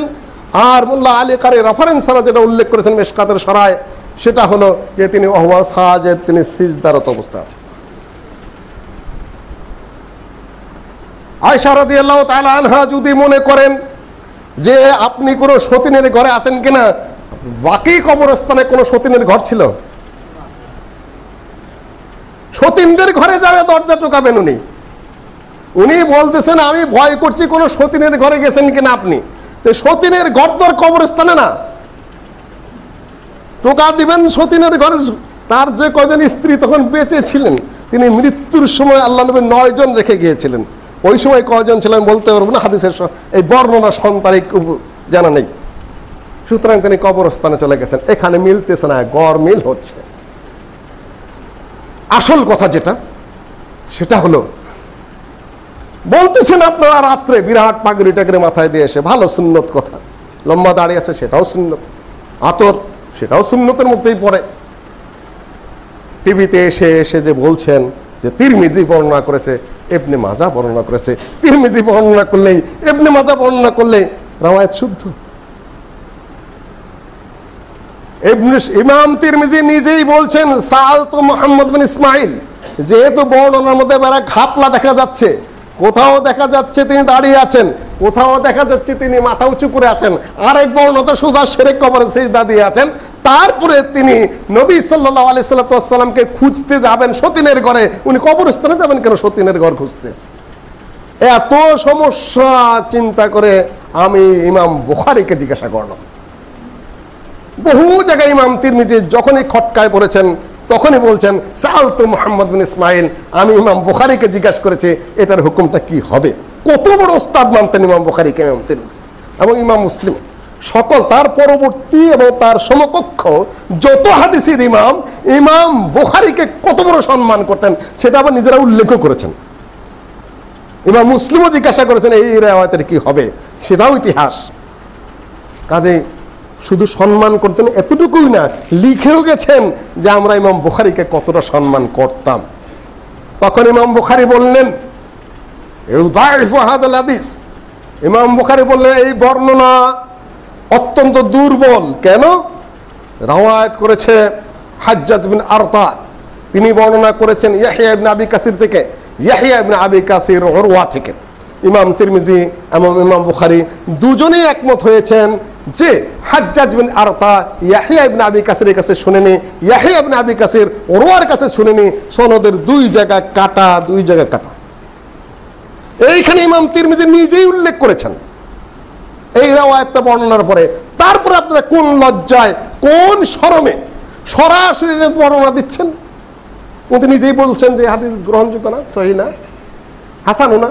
আর মোল্লা আলী কারি রেফারেন্সরা যেটা উল্লেখ করেছেন মিশকাতের সরায়, সেটা হলো যে তিনি ওহুয়া সাজেদ, তিনি সিজদারত অবস্থা আছেন। আয়েশা রাদিয়াল্লাহু তাআলা আনহা যদি মনে করেন যে আপনি কোনো সতীনের ঘরে আছেন কিনা, বাকি কবরস্থানে কোনো সতীনের ঘর ছিল? সতীনদের ঘরে যাবে দরজা টোকাবেন উনি। উনি বলতেছেন আমি ভয় করছি কোনো সতীনের ঘরে গেছেন কিনা আপনি। সতীনের ঘর তোর কবরস্থানে না, টোকা দিবেন সতীনের ঘরে। তার যে কয়জন স্ত্রী তখন বেঁচে ছিলেন, তিনি মৃত্যুর সময় আল্লাহ নবী 9 জন রেখে গিয়েছিলেন। ওই সময় কয়জন ছিলেন বলতে পারবো না, হাদিসের এই বর্ণনা সন্তারিক জানা নেই। সুতরাং তিনি কবরস্থানে চলে গেছেন। এখানে মিলতেছে না, গড় মিল হচ্ছে। আসল কথা যেটা, সেটা হলো বলতেছেন আপনারা রাত্রে বিরাট পাগড়ি টাগড়ি মাথায় দিয়ে এসে, ভালো সুন্নত কথা, লম্বা দাঁড়িয়ে আছে সেটাও সুন্নত, আতর সেটাও সুন্নতের মধ্যেই পড়ে। টিভিতে এসে এসে যে বলছেন যে তিরমিজি বর্ণনা করেছে, ইবনে মাজাহ বর্ণনা করেছে, তিরমিজি বর্ণনা করলেই, ইবনে মাজাহ বর্ণনা করলেই রওয়ায়াত শুদ্ধ। ইমাম তিরমিজি নিজেই বলছেন, সাআলতু মুহাম্মদ বিন ইসমাঈল, যেহেতু বর্ণনার মধ্যে বেড়া ঘাপলা দেখা যাচ্ছে, কোথাও দেখা যাচ্ছে তিনি দাঁড়িয়ে আছেন, কোথাও দেখা যাচ্ছে তিনি মাথা উঁচু করে আছেন, আরেক বর্ণনা সোজা শিরক কবরে সিজদা দিয়ে আছেন। তারপরে তিনি নবী সাল্লাল্লাহু আলাইহি সাল্লামকে খুঁজতে যাবেন সতীনের ঘরে, উনি কবরস্থানে যাবেন কেন সতীনের ঘর খুঁজতে? এত সমস্যা চিন্তা করে আমি ইমাম বুখারীকে জিজ্ঞাসা করলাম। বহু জায়গায় ইমাম তিরমিজি যখনই খটকায় পড়েছেন তখনই বলছেন সাআলতু মুহাম্মদ বিন ইসমাইল, আমি ইমাম বুখারীকে জিজ্ঞাসা করেছি এটার হুকুমটা কি হবে। কত বড় ওস্তাদ মানতেন ইমাম বুখারীকে, ইমাম তিরমিজি এবং ইমাম মুসলিম, সকল তার পরবর্তী এবং তার সমকক্ষ যত হাদিসের ইমাম, ইমাম বুখারীকে কত বড় সম্মান করতেন সেটা আবার নিজেরা উল্লেখও করেছেন। ইমাম মুসলিমও জিজ্ঞাসা করেছেন এই রিওয়ায়াতের কি হবে, সেটাও ইতিহাস। কাজে শুধু সম্মান করতেন এতটুকুই না, লিখেও গেছেন যে আমরা ইমাম বুখারীকে কতটা সম্মান করতাম। তখন ইমাম বুখারী বললেন ইউদাইফু হাদাল হাদিস, ইমাম বুখারী বললেন এই বর্ণনা অত্যন্ত দুর্বল। কেন? রওয়ায়াত করেছে হাজ্জাজ বিন আরতা, তিনি বর্ণনা করেছেন ইয়াহইয়া ইবনে আবি কাসির থেকে, ইয়াহইয়া ইবনে আবি কাসির উরওয়া থেকে। ইমাম তিরমিজি এবং ইমাম বুখারী দুজনেই একমত হয়েছেন যে হাজ্জাজ বিন আরতা ইয়াহইয়া ইবনে আবি কাসিরের কাছে শুনেনি, ইয়াহইয়া ইবনে আবি কাসির উরওয়ার কাছে শুনেনি। সনদের দুই জায়গা কাটা, দুই জায়গা কাটা। এইখানে ইমাম তিরমিজি নিজেই উল্লেখ করেছেন এই রিওয়ায়াতটা বর্ণনার পরে। তারপরে আপনারা কোন লজ্জায়, কোন শরমে সরাসরি বর্ণনা দিচ্ছেন? উনি নিজেই বলছেন যে হাদিস গ্রহণযোগ্য না, সহিহ না, হাসানও না।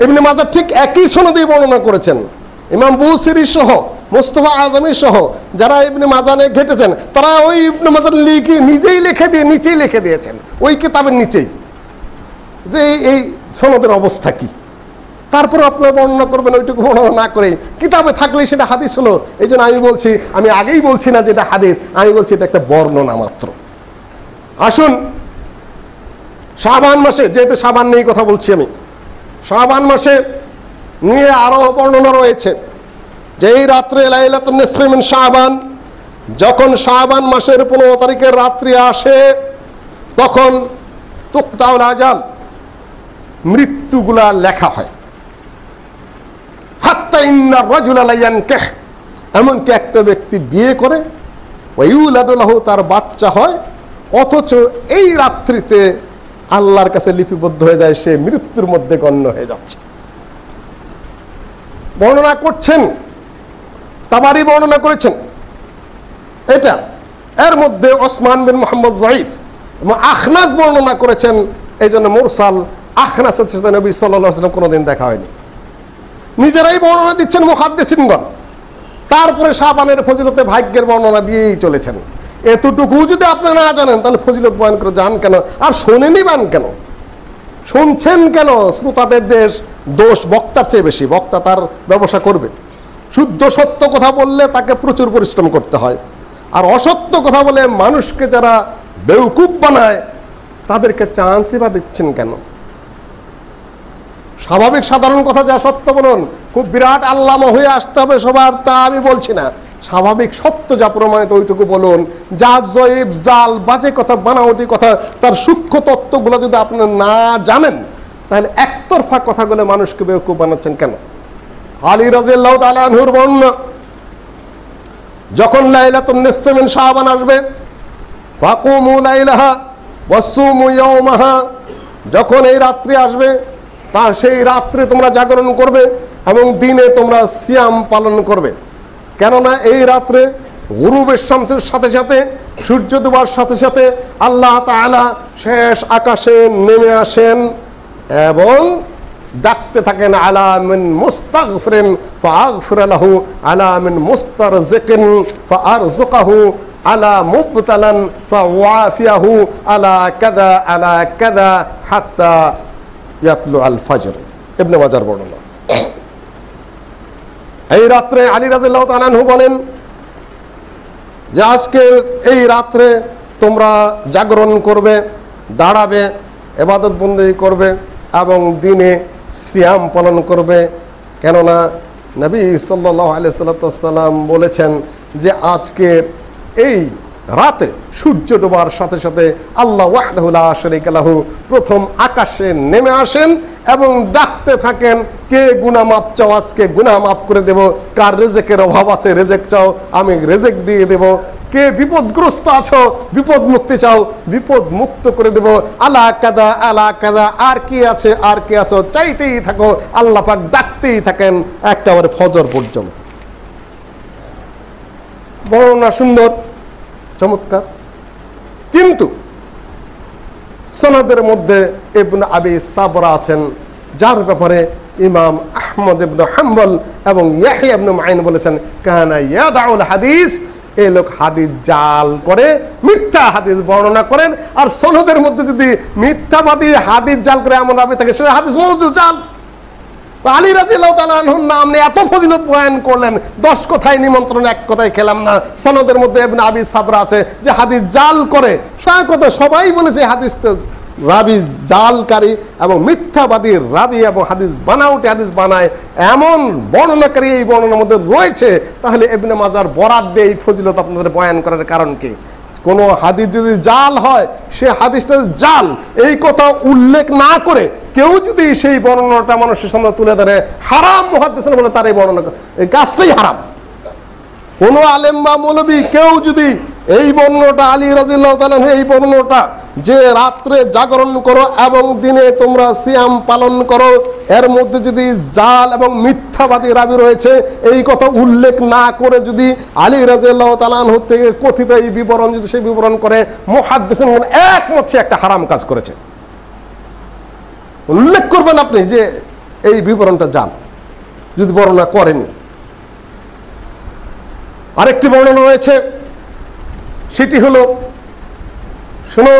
ইবনে মাজাহ ঠিক একই সনদে বর্ণনা করেছেন। ইমাম বুসিরি সহ, মুস্তাফা আজমি সহ যারা ইবনে মাজাহ ঘেটেছেন, তারা ওই ইবনে মাজাহ নিজেই লিখে দিয়ে নিচেই লিখে দিয়েছেন ওই কিতাবের নিচেই যে এই সনদের অবস্থা কি। তারপর আপনারা বর্ণনা করবেন ওইটুকু বর্ণনা না করে, কিতাবে থাকলে সেটা হাদিস হলো। এই জন্য আমি বলছি, আমি আগেই বলছি না যে এটা হাদিস, আমি বলছি এটা একটা বর্ণনা মাত্র। আসুন শাবান মাসে, যেহেতু শাবান নিয়ে কথা বলছি আমি, শাবান মাসে নিয়ে আরো বর্ণনা রয়েছে যে এই রাত্রে লাইলাতুন নিসফি মিন শাবান, যখন শাবান মাসের 15 তারিখের রাত্রি আসে তখন তুকতাউল আজাল, মৃত্যুগুলা লেখা হয়। হাত্তা ইন্নার রাজুলা লা ইয়ানকিহ, এমনকি একটা ব্যক্তি বিয়ে করে ওয়াইউলাদু লাহু, তার বাচ্চা হয়, অথচ এই রাত্রিতে আল্লাহর কাছে লিপিবদ্ধ হয়ে যায় সে মৃত্যুর মধ্যে গণ্য হয়ে যাচ্ছে। বর্ণনা করছেন তাবারি, বর্ণনা করেছেন এটা। এর মধ্যে ওসমান বিন মুহাম্মদ যায়ীফ এবং আখনাস বর্ণনা করেছেন, এই জন্য মুরসাল। আখনাসের সাথে নবী সাল্লাল্লাহু আলাইহি ওয়াসাল্লাম কোনোদিন দেখা হয়নি, নিজেরাই বর্ণনা দিচ্ছেন মুহাদ্দিসিনগণ। তারপরে শাবানের ফজিলতে ভাগ্যের বর্ণনা দিয়েই চলেছেন। এতটুকু যদি আপনি না জানেন তাহলে ফজিলত বয়ান করে যান কেন, আর শোনেনই বান কেন, শুনছেন কেন? শ্রোতাদের দোষ বক্তার চেয়ে বেশি। বক্তা তার ব্যবসা করবে, শুদ্ধ সত্য কথা বললে তাকে প্রচুর পরিশ্রম করতে হয়, আর অসত্য কথা বলে মানুষকে যারা বেউকুফ বানায় তাদেরকে চান্সই বা দিচ্ছেন কেন? স্বাভাবিক সাধারণ কথা যা সত্য বলুন, খুব বিরাট আল্লামা হয়ে আসতে হবে সবার, তা আমি বলছি না। স্বাভাবিক সত্য যা প্রমাণিত ওইটুকু বলুন। যা জয়েব, জাল, বাজে কথা, বানাওয়াটি কথা, তার সূক্ষ্ম তত্ত্বগুলো যদি আপনি না জানেন তাহলে একতরফা কথাগুলো মানুষকে বেউকুফ বানাচ্ছেন কেন? আলী রাদিয়াল্লাহু তাআলা আনহুর বর্ণনা, যখন লাইলাতুন নিসফি মিন শাবান আসবে, ফাকুমু লাইলাহা ওয়াসুমু ইয়াওমাহা, যখন এই রাত্রি আসবে তা সেই রাত্রে তোমরা জাগরণ করবে এবং দিনে তোমরা সিয়াম পালন করবে। কেননা এই রাত্রে গুরুবের শামসের সাথে সাথে, সূর্য ডোবার সাথে সাথে আল্লাহ তাআলা শেষ আকাশে নেমে আসেন এবং ডাকতে থাকেন, আলা মিন মুস্তাগফিরিন ফাগফির লাহু, আলা মিন মুস্তারজিকিন ফারযুকহু, আলা মুবতালান ফাওয়াফিয়াহু, আলা কাযা আলা কাযা হাত্তা ইয়াতলু আল ফাজর। ইবনে মাজাহর বর্ণনা। এই রাত্রে আলী রাদিয়াল্লাহু তাআলা আনহু বলেন যে আজকের এই রাত্রে তোমরা জাগরণ করবে, দাঁড়াবে, ইবাদত বন্দেগী করবে এবং দিনে সিয়াম পালন করবে। কেননা নবী সাল্লাল্লাহু আলাইহি সাল্লাম বলেছেন যে আজকের এই রাতে সূর্য ডোবার সাথে সাথে আল্লাহ ওয়াহদাহু লা শারীকা লাহু প্রথম আকাশে নেমে আসেন এবং ডাকতে থাকেন, কে গুনাহ মাফ চাও আজকে গুনাহ মাফ করে দেব, কার রিজেকের অভাব আছে রিজেক চাও আমি রিজেক দিয়ে দেব, কে বিপদগ্রস্ত আছো বিপদ মুক্তি চাও বিপদ মুক্ত করে দেব, আলা কাদা আলা কাদা, আর কি আছে আর কি আছো চাইতেই থাকো, আল্লাহ পাক ডাকতেই থাকেন একেবারে ফজর পর্যন্ত। বর্ণনা সুন্দর। চমৎকার। কিন্তু সনদের মধ্যে ইবনে আবি সাবরা আছেন, যার ব্যাপারে ইমাম আহমদ ইবনে হাম্বল এবং ইয়াহইয়া ইবনে মাইন বলেছেন কানা ইয়াদাউল হাদিস, এই লোক হাদিস জাল করে, মিথ্যা হাদিস বর্ণনা করেন। আর সনদের মধ্যে যদি মিথ্যাবাদী হাদিস জাল করে এমন রাবি থাকে, সেটা হাদিস মওজু জাল। আলী রাদিয়াল্লাহু তাআলা আনহুর নাম নিয়ে এত ফজিলত বয়ান করলেন, 10 কথায় নিমন্ত্রণ, 1 কথায় খেলাম না। সনদের মধ্যে ইবনে আবি সাবরা আছে যে হাদিস জাল করে, কথা সবাই বলেছে হাদিস তো রাবি জালকারী এবং মিথ্যাবাদী রাবি এবং হাদিস বানাউটে হাদিস বানায় এমন বর্ণনাকারী এই বর্ণনার মধ্যে রয়েছে। তাহলে ইবনে মাজার বরাত দিয়ে এই ফজিলত আপনাদের বয়ান করার কারণ কি? কোন হাদিস যদি জাল হয়, সে হাদিসটা জাল এই কথা উল্লেখ না করে কেউ যদি সেই বর্ণনাটা মানুষের সামনে তুলে ধরে, হারাম মুহাদ্দিসিন বলে তার এই বর্ণনা, এই কাজটাই হারাম। কোন আলেম বা মৌলবী কেউ যদি এই বর্ণনাটা, আলী রাদিয়াল্লাহু তাআলা এই বর্ণনাটা যে রাত্রে জাগরণ করো এবং দিনে তোমরা সিয়াম পালন করো, এর মধ্যে যদি জাল এবং মিথ্যাবাদী রাবি রয়েছে এই কথা উল্লেখ না করে যদি আলী রাদিয়াল্লাহু তাআলা আনহু থেকে কথিত এই বিবরণ যদি সেই বিবরণ করে, মুহাদ্দিসিন একমত সে একটা হারাম কাজ করেছে। উল্লেখ করবেন আপনি যে এই বিবরণটা জাল, যদি বর্ণনা করেনি। আরেকটি বর্ণনা রয়েছে, সেটি হলো, শোনো,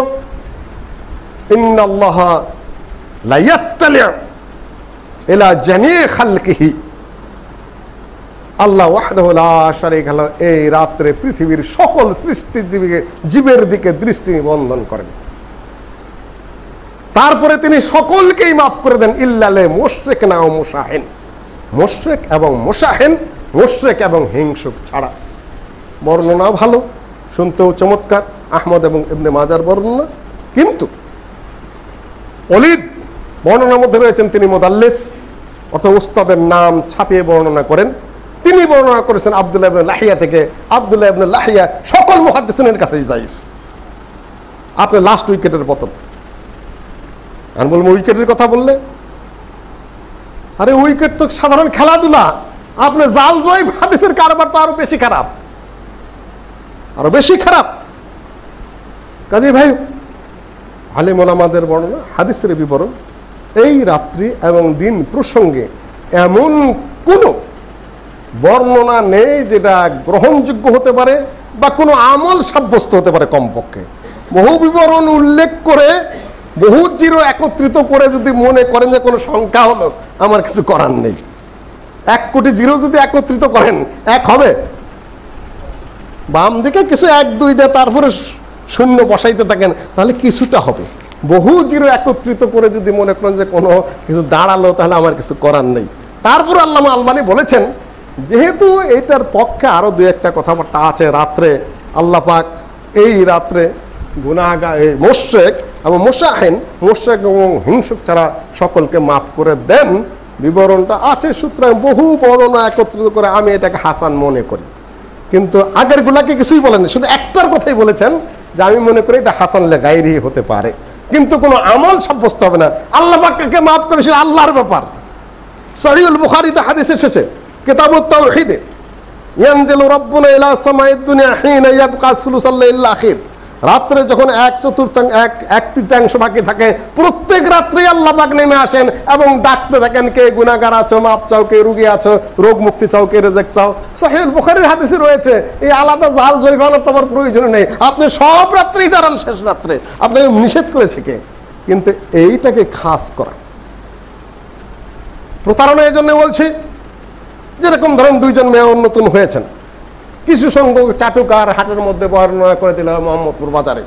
ইন্নাল্লাহা লা ইয়াত্তালিউ ইলা জামিই খালকিহি, আল্লাহ ওয়াহদাহু লা শারীকা লাহু এই রাত্রে পৃথিবীর সকল সৃষ্টির দিকে, জীবের দিকে দৃষ্টি নিবন্ধন করেন। তারপরে তিনি সকলকেই মাফ করে দেন ইল্লা লিল মুশরিকিন ওয়া মুশাহিন, মুশরিক এবং মুশাহিন, মুশরিক এবং হিংসুক ছাড়া। বর্ণনা ভালো, শুনতেও চমৎকার, আহমদ এবং ইবনে মাজার বর্ণনা। কিন্তু ওলিদ বর্ণনার মধ্যে রয়েছেন তিনি মুদাল্লিস, অর্থাৎ উস্তাদের নাম ছাপিয়ে বর্ণনা করেন। তিনি বর্ণনা করেছেন আব্দুল্লাহ ইবনে লাহিয়া থেকে। আব্দুল্লাহ ইবনে লাহিয়া সকল মুহাদ্দিসিনের কাছে যায়িফ। আপনি লাস্ট উইকেটের পতন, আমি বলবো উইকেটের কথা বললে, আরে উইকেট তো সাধারণ খেলাধুলা, আপনি জাল জয়ীফ হাদিসের কারবার তো আরো বেশি খারাপ, আরো বেশি খারাপ। কাজী ভাই, আলেম ওলামাদের বর্ণনা, হাদিসের বিবরণ, এই রাত্রি এবং দিন প্রসঙ্গে এমন কোনো বর্ণনা নেই যেটা গ্রহণযোগ্য হতে পারে বা কোনো আমল সাব্যস্ত হতে পারে। কমপক্ষে বহু বিবরণ উল্লেখ করে, বহু জিরো একত্রিত করে যদি মনে করেন যে কোনো সংখ্যা হলো, আমার কিছু করার নেই। 1 কোটি জিরো যদি একত্রিত করেন, 1 হবে? বাম দিকে কিছু 1 2 দিয়ে তারপরে শূন্য বসাইতে থাকেন, তাহলে কিছুটা হবে। বহু জিরো একত্রিত করে যদি মনে করেন যে কোনো কিছু দাঁড়ালো, তাহলে আমার কিছু করার নেই। তারপর আল্লামা আলবানী বলেছেন, যেহেতু এটার পক্ষে আরো 2-1টা কথাবার্তা আছে, রাত্রে আল্লাহ পাক এই রাত্রে গুনাহগার, মুশরিক এবং মুশাহিন, মুশরিক এবং হিংসুক ছাড়া সকলকে মাফ করে দেন, বিবরণটা আছে। সুতরাং বহু বর্ণনা একত্রিত করে আমি এটাকে হাসান মনে করি। কিন্তু আগের গুলাকে কিছুই বলেননি, শুধু একটার কথাই বলেছেন যে আমি মনে করি এটা হাসান গায়রি হতে পারে, কিন্তু কোনো আমল সাব্যস্ত হবে না। আল্লাহ পাককে মাফ করে সেটা আল্লাহর ব্যাপার। সহিহুল বুখারীতে হাদিস এসেছে, কিতাবুত তাওহীদে, ইয়ানজিলু রাব্বুনা ইলা সামাইদ দুনিয়া হিনা ইয়াবকা সুলুসাল লাইল আখির, রাত্রে যখন 1/4 বাকি থাকে, প্রত্যেক রাত্রে আল্লাহ পাক নেমে আসেন এবং ডাকতে থাকেন, কে গুনাহগার আছো মাপ চাও, কে রোগী আছো রোগ মুক্তি চাও, কে রিজিক চাও। সহিহুল বুখারীর হাদিসে রয়েছে, এই আলাদা জাল জয়বানোর তোমার প্রয়োজন নেই, আপনি সব রাত্রেই দাঁড়ান, শেষ রাত্রে আপনাকে নিষেধ করেছে কে? কিন্তু এইটাকে খাস করা প্রতারণা। এই জন্য বলছি, যেরকম ধরেন 2 জন মেয়র নতুন হয়েছেন, কিছু সংখ্যক চাটুকার হাটের মধ্যে বর্ণনা করে দিল মোহাম্মদপুর বাজারে,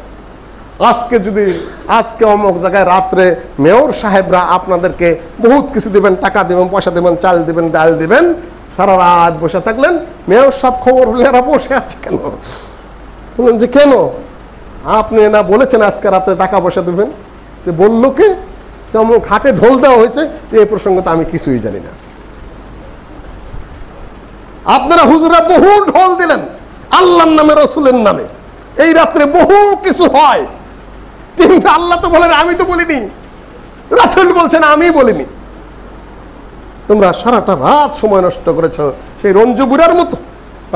আজকে অমুক জায়গায় রাত্রে মেয়র সাহেবরা আপনাদেরকে বহুত কিছু দিবেন, টাকা দিবেন, পয়সা দিবেন, চাল দিবেন, ডাল দিবেন। সারা রাত বসে থাকলেন, মেয়র সাহেব খবর হলে এরা বসে আছে কেন? বললেন যে কেন? আপনি না বলেছেন আজকে রাত্রে টাকা পয়সা দিবেন? বললো কে? অমুক হাটে ঢোল দেওয়া হয়েছে। এই প্রসঙ্গে তো আমি কিছুই জানি না। আপনারা হুজুরা বহু ঢোল দিলেন আল্লাহর নামে, রসুলের নামে, এই রাত্রে বহু কিছু হয়, কিন্তু আল্লাহ তো বলেন আমি তো বলিনি, রাসূল বলছেন আমি বলিনি। তোমরা সারাটা রাত সময় নষ্ট করেছো। সেই রঞ্জু বুড়ার মতো,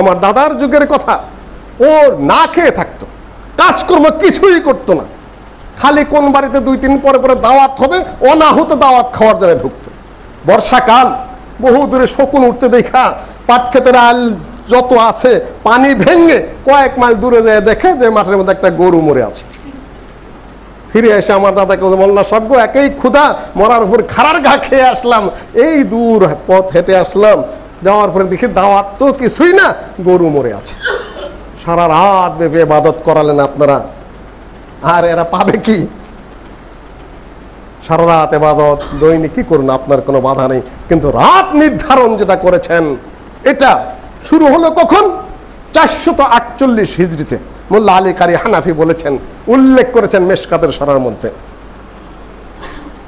আমার দাদার যুগের কথা, ও না খেয়ে থাকতো, কাজকর্ম কিছুই করতো না, খালি কোন বাড়িতে 2-3 পরে পরে দাওয়াত হবে, অনাহুত দাওয়াত খাওয়ার জন্য ঢুকতো। বর্ষাকাল, বহু দূরে শকুন উঠতে দেখা পাট ক্ষেতের আল যত আছে পানি ভেঙে কয়েক মাইল দূরে যায় দেখে যে মাঠের মধ্যে একটা গরু মরে আছে। ফিরে এসে আমার দাদাকে মোল্লা সজ্ঞ একই ক্ষুধা, মরার উপর খাড়ার ঘা খেয়ে আসলাম, এই দূর পথ হেঁটে আসলাম, যাওয়ার পরে দেখি দাওয়াত তো কিছুই না, গরু মরে আছে। সারা রাত ভেবে ইবাদত করালেন আপনারা, আর এরা পাবে কি? সারা রাত ইবাদত দৈনিক কি করুন, আপনার কোনো বাধা নেই, কিন্তু রাত নির্ধারণ যেটা করেছেন এটা শুরু হলো কখন? 448 হিজরিতে মোল্লা আলী কারি হানাফি বলেছেন, উল্লেখ করেছেন মেশকাতের সরার মধ্যে।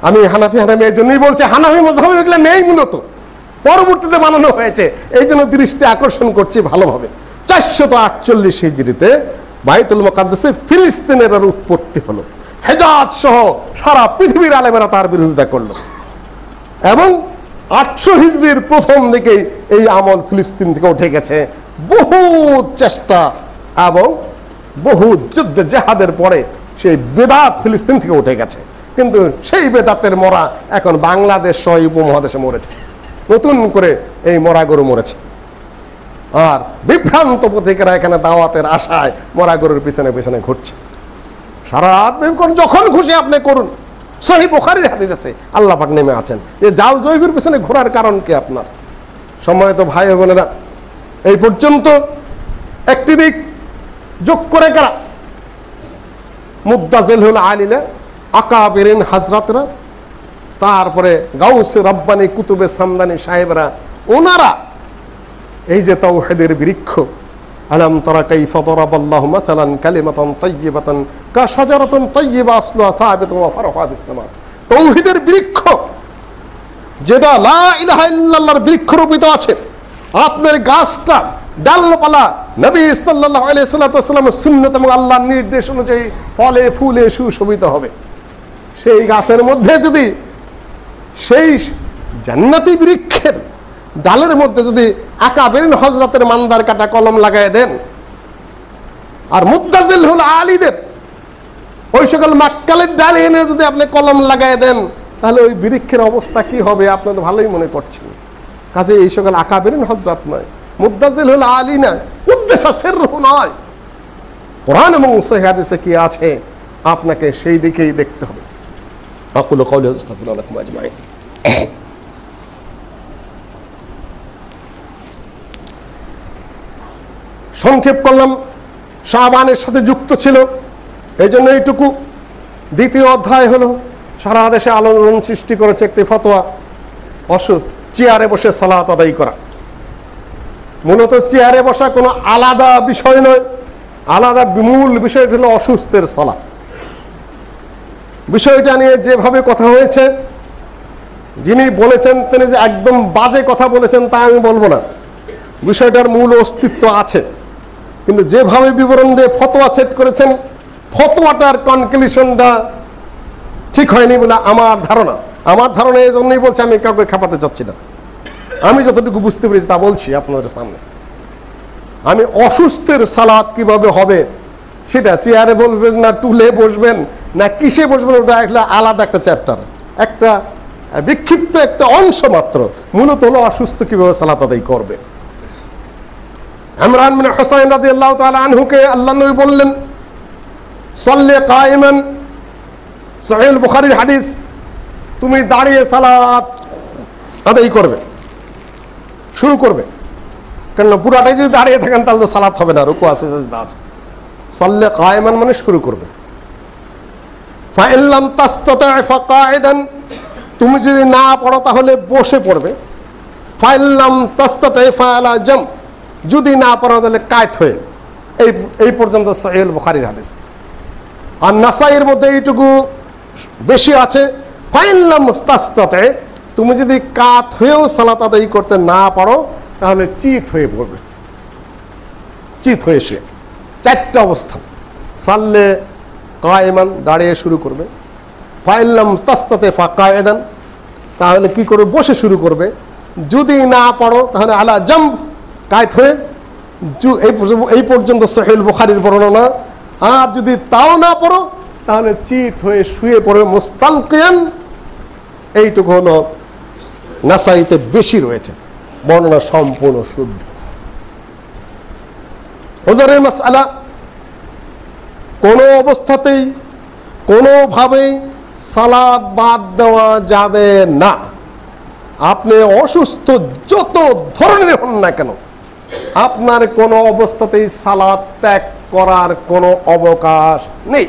আমি হানাফি এই জন্যই বলছি, হানাফি মযহাবে এগুলো নেই, মূলত পরবর্তীতে বানানো হয়েছে, এই জন্য দৃষ্টি আকর্ষণ করছি ভালোভাবে। 448 হিজরিতে বাইতুল মুকাদ্দাসে ফিলিস্তিনের উৎপত্তি হলো। হেজাজ সহ সারা পৃথিবীর আলেমেরা তার বিরোধিতা করলো, এবং 800 হিজরির প্রথম দিকেই এই আমল ফিলিস্তিন থেকে উঠে গেছে। বহু চেষ্টা এবং বহু যুদ্ধ জেহাদের পরে সেই বেদাত ফিলিস্তিন থেকে উঠে গেছে, কিন্তু সেই বেদাতের মরা এখন বাংলাদেশ সহ উপমহাদেশে মরেছে, নতুন করে এই মরা গরু মরেছে। আর বিভ্রান্ত পথিকেরা এখানে দাওয়াতের আশায় মরা গরুর পিছনে পিছনে ঘুরছে। সারা রাত যখন খুশি আপনি করুন, সহিহ বুখারীর হাদিস আছে, আল্লাহ পাক নেমে আছেন। এই জাল জৈবের পিছনে ঘোরার কারণ কি আপনার? সম্মানিত ভাই ও বোনেরা, এই পর্যন্ত একটি দিক যোগ করে কারা? মুদ্দাজিলুল আলিলা, আকাবিরিন হাজরাতরা, তারপরে গাউসে রব্বানি কুতুবে সামদানি সাহেবরা, ওনারা এই যে তাওহীদের বৃক্ষ, আলাম তারা কাইফা দারাবাল্লাহু মাসালান কালিমাতান তাইয়্যিবাতান কাশাজারাতুন তাইয়্যিবা আসলুহা সাবিতুন ওয়া ফারহুহা ফিস সামা, তাওহীদের বৃক্ষ যেটা লা ইলাহা ইল্লাল্লাহর বৃক্ষরূপিত আছে, আপনার গাছটা ডালপালা নবী সাল্লাল্লাহু আলাইহি সাল্লামের সুন্নাত এবং আল্লাহর নির্দেশ অনুযায়ী ফলে ফুলে সুশোভিত হবে। সেই গাছের মধ্যে যদি সেই জান্নাতি বৃক্ষের ডালের মধ্যে যদি আকাবিরিন হযরতের মান্দার কাটা কলম লাগায় দেন, আর মুদ্দাজিলুল আলীদের ওই সকল মাক্কালের ডাল এনে যদি আপনি কলম লাগায় দেন, তাহলে ওই বৃক্ষের অবস্থা কি হবে আপনি তো ভালোই মনে করছেন। কাজে এই সকল আকাবিরিন হযরত নয়, মুদ্দাজিলুল আলী নয়, কুদ্দাসা সিররুহু নয়, কোরআন এবং সহিহ হাদিসে কি আছে আপনাকে সেই দিকেই দেখতে হবে। আকুলু কাওলি আস্তাগফিরুল্লাহ লাকুম আজমাইন। সংক্ষেপ করলাম, শাবানের সাথে যুক্ত ছিল, এই জন্য এইটুকু। দ্বিতীয় অধ্যায় হলো সারা দেশে আলোড়ন সৃষ্টি করেছে একটি ফতোয়া, চেয়ারে বসে সালাত আদায় করা। মূলত চেয়ারে বসা কোনো আলাদা বিষয় নয়, আলাদা মূল বিষয়টা হলো অসুস্থের সালাত। বিষয়টা নিয়ে যেভাবে কথা হয়েছে, যিনি বলেছেন তিনি যে একদম বাজে কথা বলেছেন তা আমি বলবো না, বিষয়টার মূল অস্তিত্ব আছে, কিন্তু যেভাবে বিবরণ দিয়ে ফতোয়া সেট করেছেন, ফতোয়াটার কনক্লুশনটা ঠিক হয়নি বলে আমার ধারণা। আমার ধারণা এই জন্যই বলছি, আমি কাউকে খেপাতে চাচ্ছি না, আমি যতটুকু বুঝতে পেরেছি তা বলছি আপনাদের সামনে। আমি অসুস্থের সালাত কিভাবে হবে সেটা চেয়ারে বলবেন না টুলে বসবেন না কিসে বসবেন, ওটা একটা আলাদা একটা চ্যাপ্টার, একটা বিক্ষিপ্ত একটা অংশ মাত্র। মূলত হলো অসুস্থ কিভাবে সালাত আদায় করবে। ইমরান বিন হুসাইন রাদিয়াল্লাহু তাআলা আনহুকে আল্লাহ নবী বললেন, সাল্লি কায়িমান, সহিহ বুখারীর হাদিস, তুমি দাঁড়িয়ে সালাত আদায় করবে, শুরু করবে। কেন পুরাটাই যদি দাঁড়িয়ে থাকেন তাহলে তো সালাত হবে না, রুকু আছে সিজদা আছে। সাল্লি কায়িমান মানে শুরু করবে। ফাইন লাম তাসতাতি ফাকাইদান, তুমি যদি না পড়ো তাহলে বসে পড়বে। ফাইন লাম তাসতাতি ফাআলা জাম, যদি না পড়ো তাহলে কায়ত হয়ে। এই পর্যন্ত সহিহ বুখারীর হাদিস। আর নাসাইয়ের মধ্যে এইটুকু বেশি আছে, ফাইন লাম তাসতাতি, তুমি যদি কাত হয়েও সালাত আদায় করতে না পারো তাহলে চিত হয়ে পড়বে, চিত হয়ে সে। চারটা অবস্থা। সাল্লে কায়মান, দাঁড়িয়ে শুরু করবে। ফাইন লাম তাসতাতি ফাকাইদান, তাহলে কি করবে, বসে শুরু করবে। যদি না পারো তাহলে আলা জাম্ব, কায়ত হয়ে। এই পর্যন্ত সহিহ বুখারীর বর্ণনা। আর যদি তাও না পড়ো তাহলে চিত হয়ে শুয়ে পড়বে মুস্তালকিয়ান। এইটুকু হলো নাসাইতে বেশি রয়েছে, বর্ণনা সম্পূর্ণ শুদ্ধ। ওজরের মাসআলা, কোনো অবস্থাতেই কোনোভাবেই সালাত বাদ দেওয়া যাবে না। আপনি অসুস্থ যত ধরনের হন না কেন, আপনার কোনো অবস্থাতেই সালাত ত্যাগ করার কোনো অবকাশ নেই।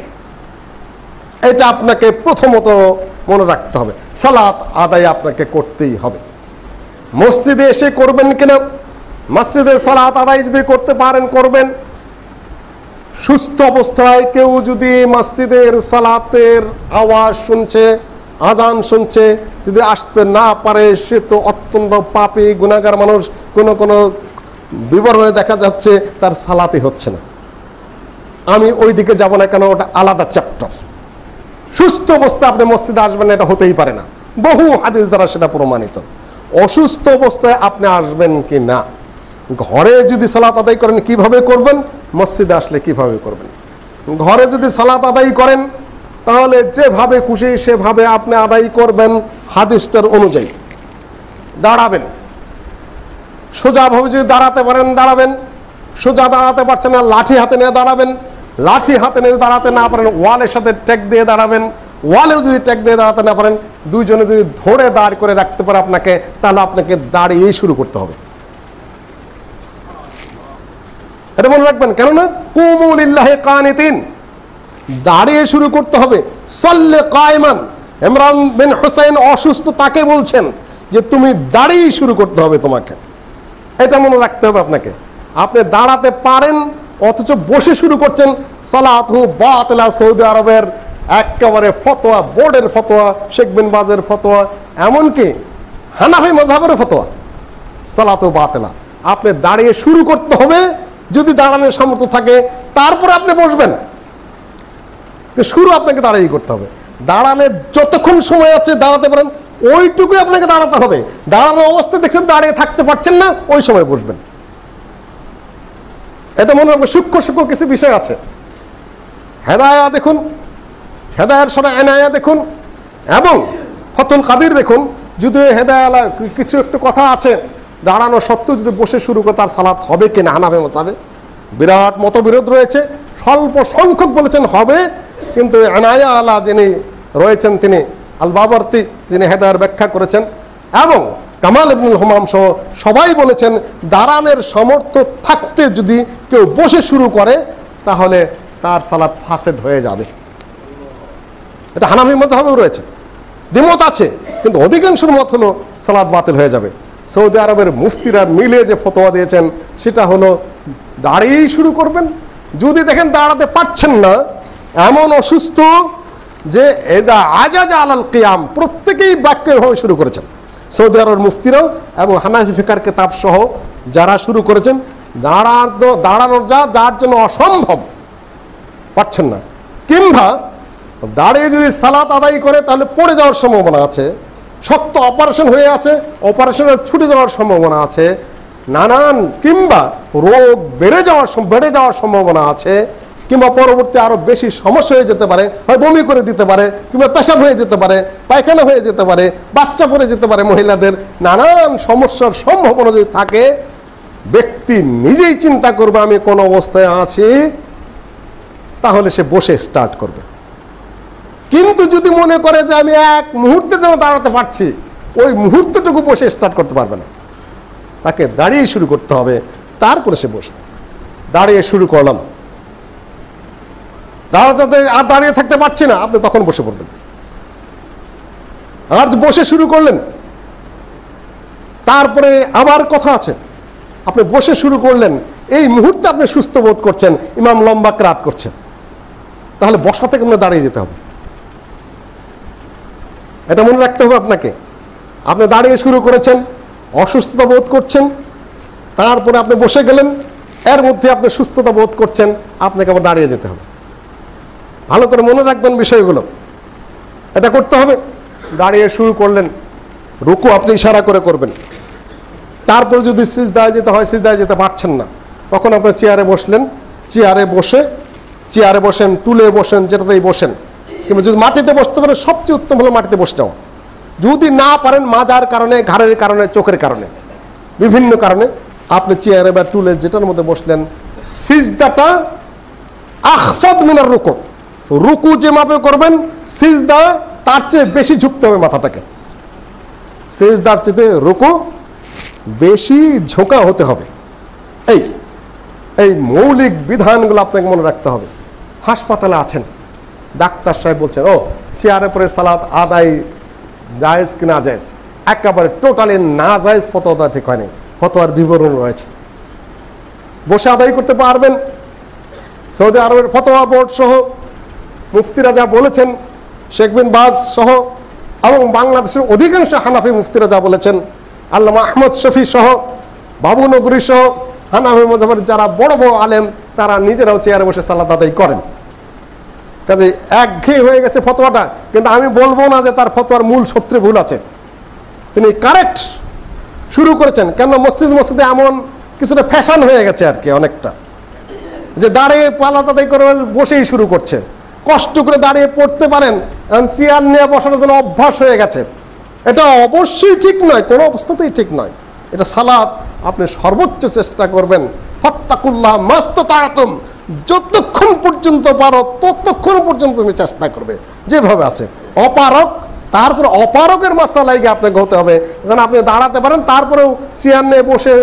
এটা আপনাকে প্রথমত মনে রাখতে হবে, সালাত আদায় আপনাকে করতেই হবে। মসজিদে এসে করবেন কিনা, মসজিদে সালাত আদায় যদি করতে পারেন করবেন। সুস্থ অবস্থায় কেউ যদি মসজিদের সালাতের আওয়াজ শুনছে, আজান শুনছে, যদি আসতে না পারে, সে তো অত্যন্ত পাপী গুনাহগার মানুষ। কোনো বিবরণে দেখা যাচ্ছে তার সালাতই হচ্ছে না। আমি ওই দিকে যাব না, কেন ওটা আলাদা চ্যাপ্টার। সুস্থ অবস্থায় আপনি মসজিদে আসবেন না, এটা হতেই পারে না, বহু হাদিস দ্বারা সেটা প্রমাণিত। অসুস্থ অবস্থায় আপনি আসবেন কি না, ঘরে যদি সালাত আদায় করেন কিভাবে করবেন, মসজিদে আসলে কিভাবে করবেন। ঘরে যদি সালাত আদায় করেন তাহলে যেভাবে খুশি সেভাবে আপনি আদায় করবেন হাদিসটার অনুযায়ী। দাঁড়াবেন, সোজাভাবে যদি দাঁড়াতে পারেন দাঁড়াবেন, সোজা দাঁড়াতে পারছেন না লাঠি হাতে নিয়ে দাঁড়াবেন, লাঠি হাতে নিয়ে দাঁড়াতে না পারেন ওয়ালের সাথে ট্যাগ দিয়ে দাঁড়াবেন, ওয়ালেও যদি ট্যাগ দিয়ে দাঁড়াতে না পারেন, দুইজনে যদি ধরে দাঁড় করে রাখতে পারে আপনাকে, তাহলে আপনাকে দাঁড়িয়েই শুরু করতে হবে। এটা মনে রাখবেন, কেননা কুমু লিল্লাহি কানিতিন, দাঁড়িয়ে শুরু করতে হবে। সাল্লে কায়মান, ইমরান বিন হুসাইন অসুস্থ, তাকে বলছেন যে তুমি দাঁড়িয়ে শুরু করতে হবে তোমাকে। এটা মনে রাখতে হবে আপনাকে। আপনি দাঁড়াতে পারেন অথচ বসে শুরু করছেন, সালাতহু বাতিলা। সৌদি আরবের একেবারে ফতোয়া, বোর্ডের ফতোয়া, শেখ বিন বাজের ফতোয়া, এমনকি হানাফি মাযহাবের ফতোয়া, সালাতহু বাতিলা। আপনি দাঁড়িয়ে শুরু করতে হবে, যদি দাঁড়ানোর সামর্থ্য থাকে তারপরে আপনি বসবেন। শুরু আপনাকে দাঁড়িয়ে করতে হবে। দাঁড়ানোর যতক্ষণ সময় আছে দাঁড়াতে পারেন ওইটুকুই আপনাকে দাঁড়াতে হবে। দাঁড়ানো অবস্থায় দেখছেন দাঁড়িয়ে থাকতে পারছেন না, ওই সময় বসবেন। এটা মনে রাখবেন, সূক্ষ্ম কিছু বিষয় আছে। হেদায়া দেখুন, হেদায়ার সরা এনায়া দেখুন, এবং ফতুল কাদির দেখুন। যদি হেদায়া কিছু একটু কথা আছে, দাঁড়ানো সত্ত্বেও যদি বসে শুরু করে তার সালাত হবে কিনা, হানাফি মাযহাবে বিরাট মতবিরোধ রয়েছে। স্বল্প সংখ্যক বলেছেন হবে, কিন্তু এনায়া আলা যিনি রয়েছেন তিনি আল বাবরতি, যিনি হেদায়ার ব্যাখ্যা করেছেন, এবং কামাল ইবনুল হুমাম সহ সবাই বলেছেন দাঁড়ানোর সামর্থ্য থাকতে যদি কেউ বসে শুরু করে তাহলে তার সালাত ফাসেদ হয়ে যাবে। এটা হানাফি মাযহাবেও রয়েছে, দ্বিমত আছে, কিন্তু অধিকাংশের মত হলো সালাত বাতিল হয়ে যাবে। সৌদি আরবের মুফতিরা মিলে যে ফতোয়া দিয়েছেন সেটা হলো দাঁড়িয়েই শুরু করবেন। যদি দেখেন দাঁড়াতে পারছেন না, এমন অসুস্থ যে এদা আজাজা আলাল কিয়াম, প্রত্যেকেই বাক্যভাবে শুরু করেছেন সৌদি আরবের মুফতিরাও এবং হানাফি ফিকার কিতাব সহ যারা শুরু করেছেন। দাঁড়ানোর যার জন্য অসম্ভব, পারছেন না, কিংবা দাঁড়িয়ে যদি সালাত আদায় করে তাহলে পড়ে যাওয়ার সম্ভাবনা আছে, শক্ত অপারেশন হয়ে আছে, অপারেশনের ছুটে যাওয়ার সম্ভাবনা আছে, নানান কিংবা রোগ বেড়ে যাওয়ার সম্ভাবনা আছে, কিংবা পরবর্তী আরো বেশি সমস্যা হয়ে যেতে পারে, হয় বমি করে দিতে পারে, কিংবা পেশাব হয়ে যেতে পারে, পায়খানা হয়ে যেতে পারে, বাচ্চা পড়ে যেতে পারে, মহিলাদের নানান সমস্যার সম্ভাবনা যদি থাকে, ব্যক্তি নিজেই চিন্তা করবে আমি কোন অবস্থায় আছি, তাহলে সে বসে স্টার্ট করবে। কিন্তু যদি মনে করে যে আমি এক মুহূর্তে যেন দাঁড়াতে পারছি, ওই মুহূর্তটুকু বসে স্টার্ট করতে পারবে না, তাকে দাঁড়িয়ে শুরু করতে হবে, তারপরে সে বসবে। দাঁড়িয়ে শুরু করলাম, দাঁড়াতে আর দাঁড়িয়ে থাকতে পারছি না, আপনি তখন বসে পড়বেন। আর বসে শুরু করলেন, তারপরে আবার কথা আছে, আপনি বসে শুরু করলেন, এই মুহূর্তে আপনি সুস্থ বোধ করছেন, ইমাম লম্বা কিরাত করছেন, তাহলে বসা থেকে আপনার দাঁড়িয়ে যেতে হবে। এটা মনে রাখতে হবে আপনাকে। আপনি দাঁড়িয়ে শুরু করেছেন, অসুস্থতা বোধ করছেন, তারপরে আপনি বসে গেলেন, এর মধ্যে আপনি সুস্থতা বোধ করছেন, আপনাকে আবার দাঁড়িয়ে যেতে হবে। ভালো করে মনে রাখবেন বিষয়গুলো, এটা করতে হবে। দাঁড়িয়ে শুরু করলেন, রুকু আপনি ইশারা করে করবেন। তারপর যদি সিজদায় যেতে হয়, সিজদায় যেতে পারছেন না, তখন আপনি চেয়ারে বসলেন, চেয়ারে বসে চেয়ারে বসেন, টুলে বসেন, যেটাতেই বসেন, কিংবা যদি মাটিতে বসতে পারেন সবচেয়ে উত্তম হলো মাটিতে বসে যাওয়া। যদি না পারেন মাজার কারণে, ঘাড়ের কারণে, চোখের কারণে, বিভিন্ন কারণে আপনি চেয়ারে বা টুলে যেটার মধ্যে বসলেন, সিজদাটা আখফাদ মিনার রুকু, রুকু যে মাপে করবেন সিজদা তার চেয়ে বেশি ঝুঁকতে হবে মাথাটাকে, সিজদার চেয়ে রুকু বেশি ঝোঁকা হতে হবে। এই মৌলিক বিধানগুলো আপনাকে মনে রাখতে হবে। হাসপাতালে আছেন, ডাক্তার সাহেব বলছেন ও চেয়ারে পরে সালাত আদায় জায়েজ কি না জায়েজ, একেবারে টোটালি না জায়েজ ফতোয়া ঠিক হয়নি, ফতোয়ার বিবরণ রয়েছে। বসে আদায় করতে পারবেন। সৌদি আরবের ফতোয়া বোর্ড সহ মুফতিরা যা বলেছেন, শেখ বিন বাজ সহ, এবং বাংলাদেশের অধিকাংশ হানাফি মুফতিরা যা বলেছেন, আল্লামা আহমদ শফি সহ, বাবু নগরী সহ হানাফি মাযহাবের যারা বড় বড় আলেম তারা নিজেরাও চেয়ারে বসে সালাত আদায় করেন। কাজে একঘেয়ে হয়ে গেছে ফতোয়াটা, কিন্তু আমি বলবো না যে তার ফতোয়ার মূল সূত্রে ভুল আছে, তিনি কারেক্ট শুরু করেছেন। কেন মসজিদে এমন কিছুটা ফ্যাশন হয়ে গেছে আর কি, অনেকটা যে দাঁড়িয়ে সালাত আদায় করে বসেই শুরু করছে, কষ্ট করে দাঁড়িয়ে পড়তে পারেন, চেয়ার নিয়ে বসানোর জন্য অভ্যাস হয়ে গেছে। এটা অবশ্যই ঠিক নয়, কোনো অবস্থাতেই ঠিক নয়। এটা সালাত আপনি সর্বোচ্চ চেষ্টা করবেন, ফাত্তাকুল্লাহ মাস্তাতাতুম, যতক্ষণ পর্যন্ত পারো ততক্ষণ পর্যন্ত তুমি চেষ্টা করবে যেভাবে আছে। অপারক, তারপর অপারকের মাসালায় গিয়ে আপনাকে হতে হবে। কারণ আপনি দাঁড়াতে পারেন তারপরেও চেয়ার নিয়ে বসে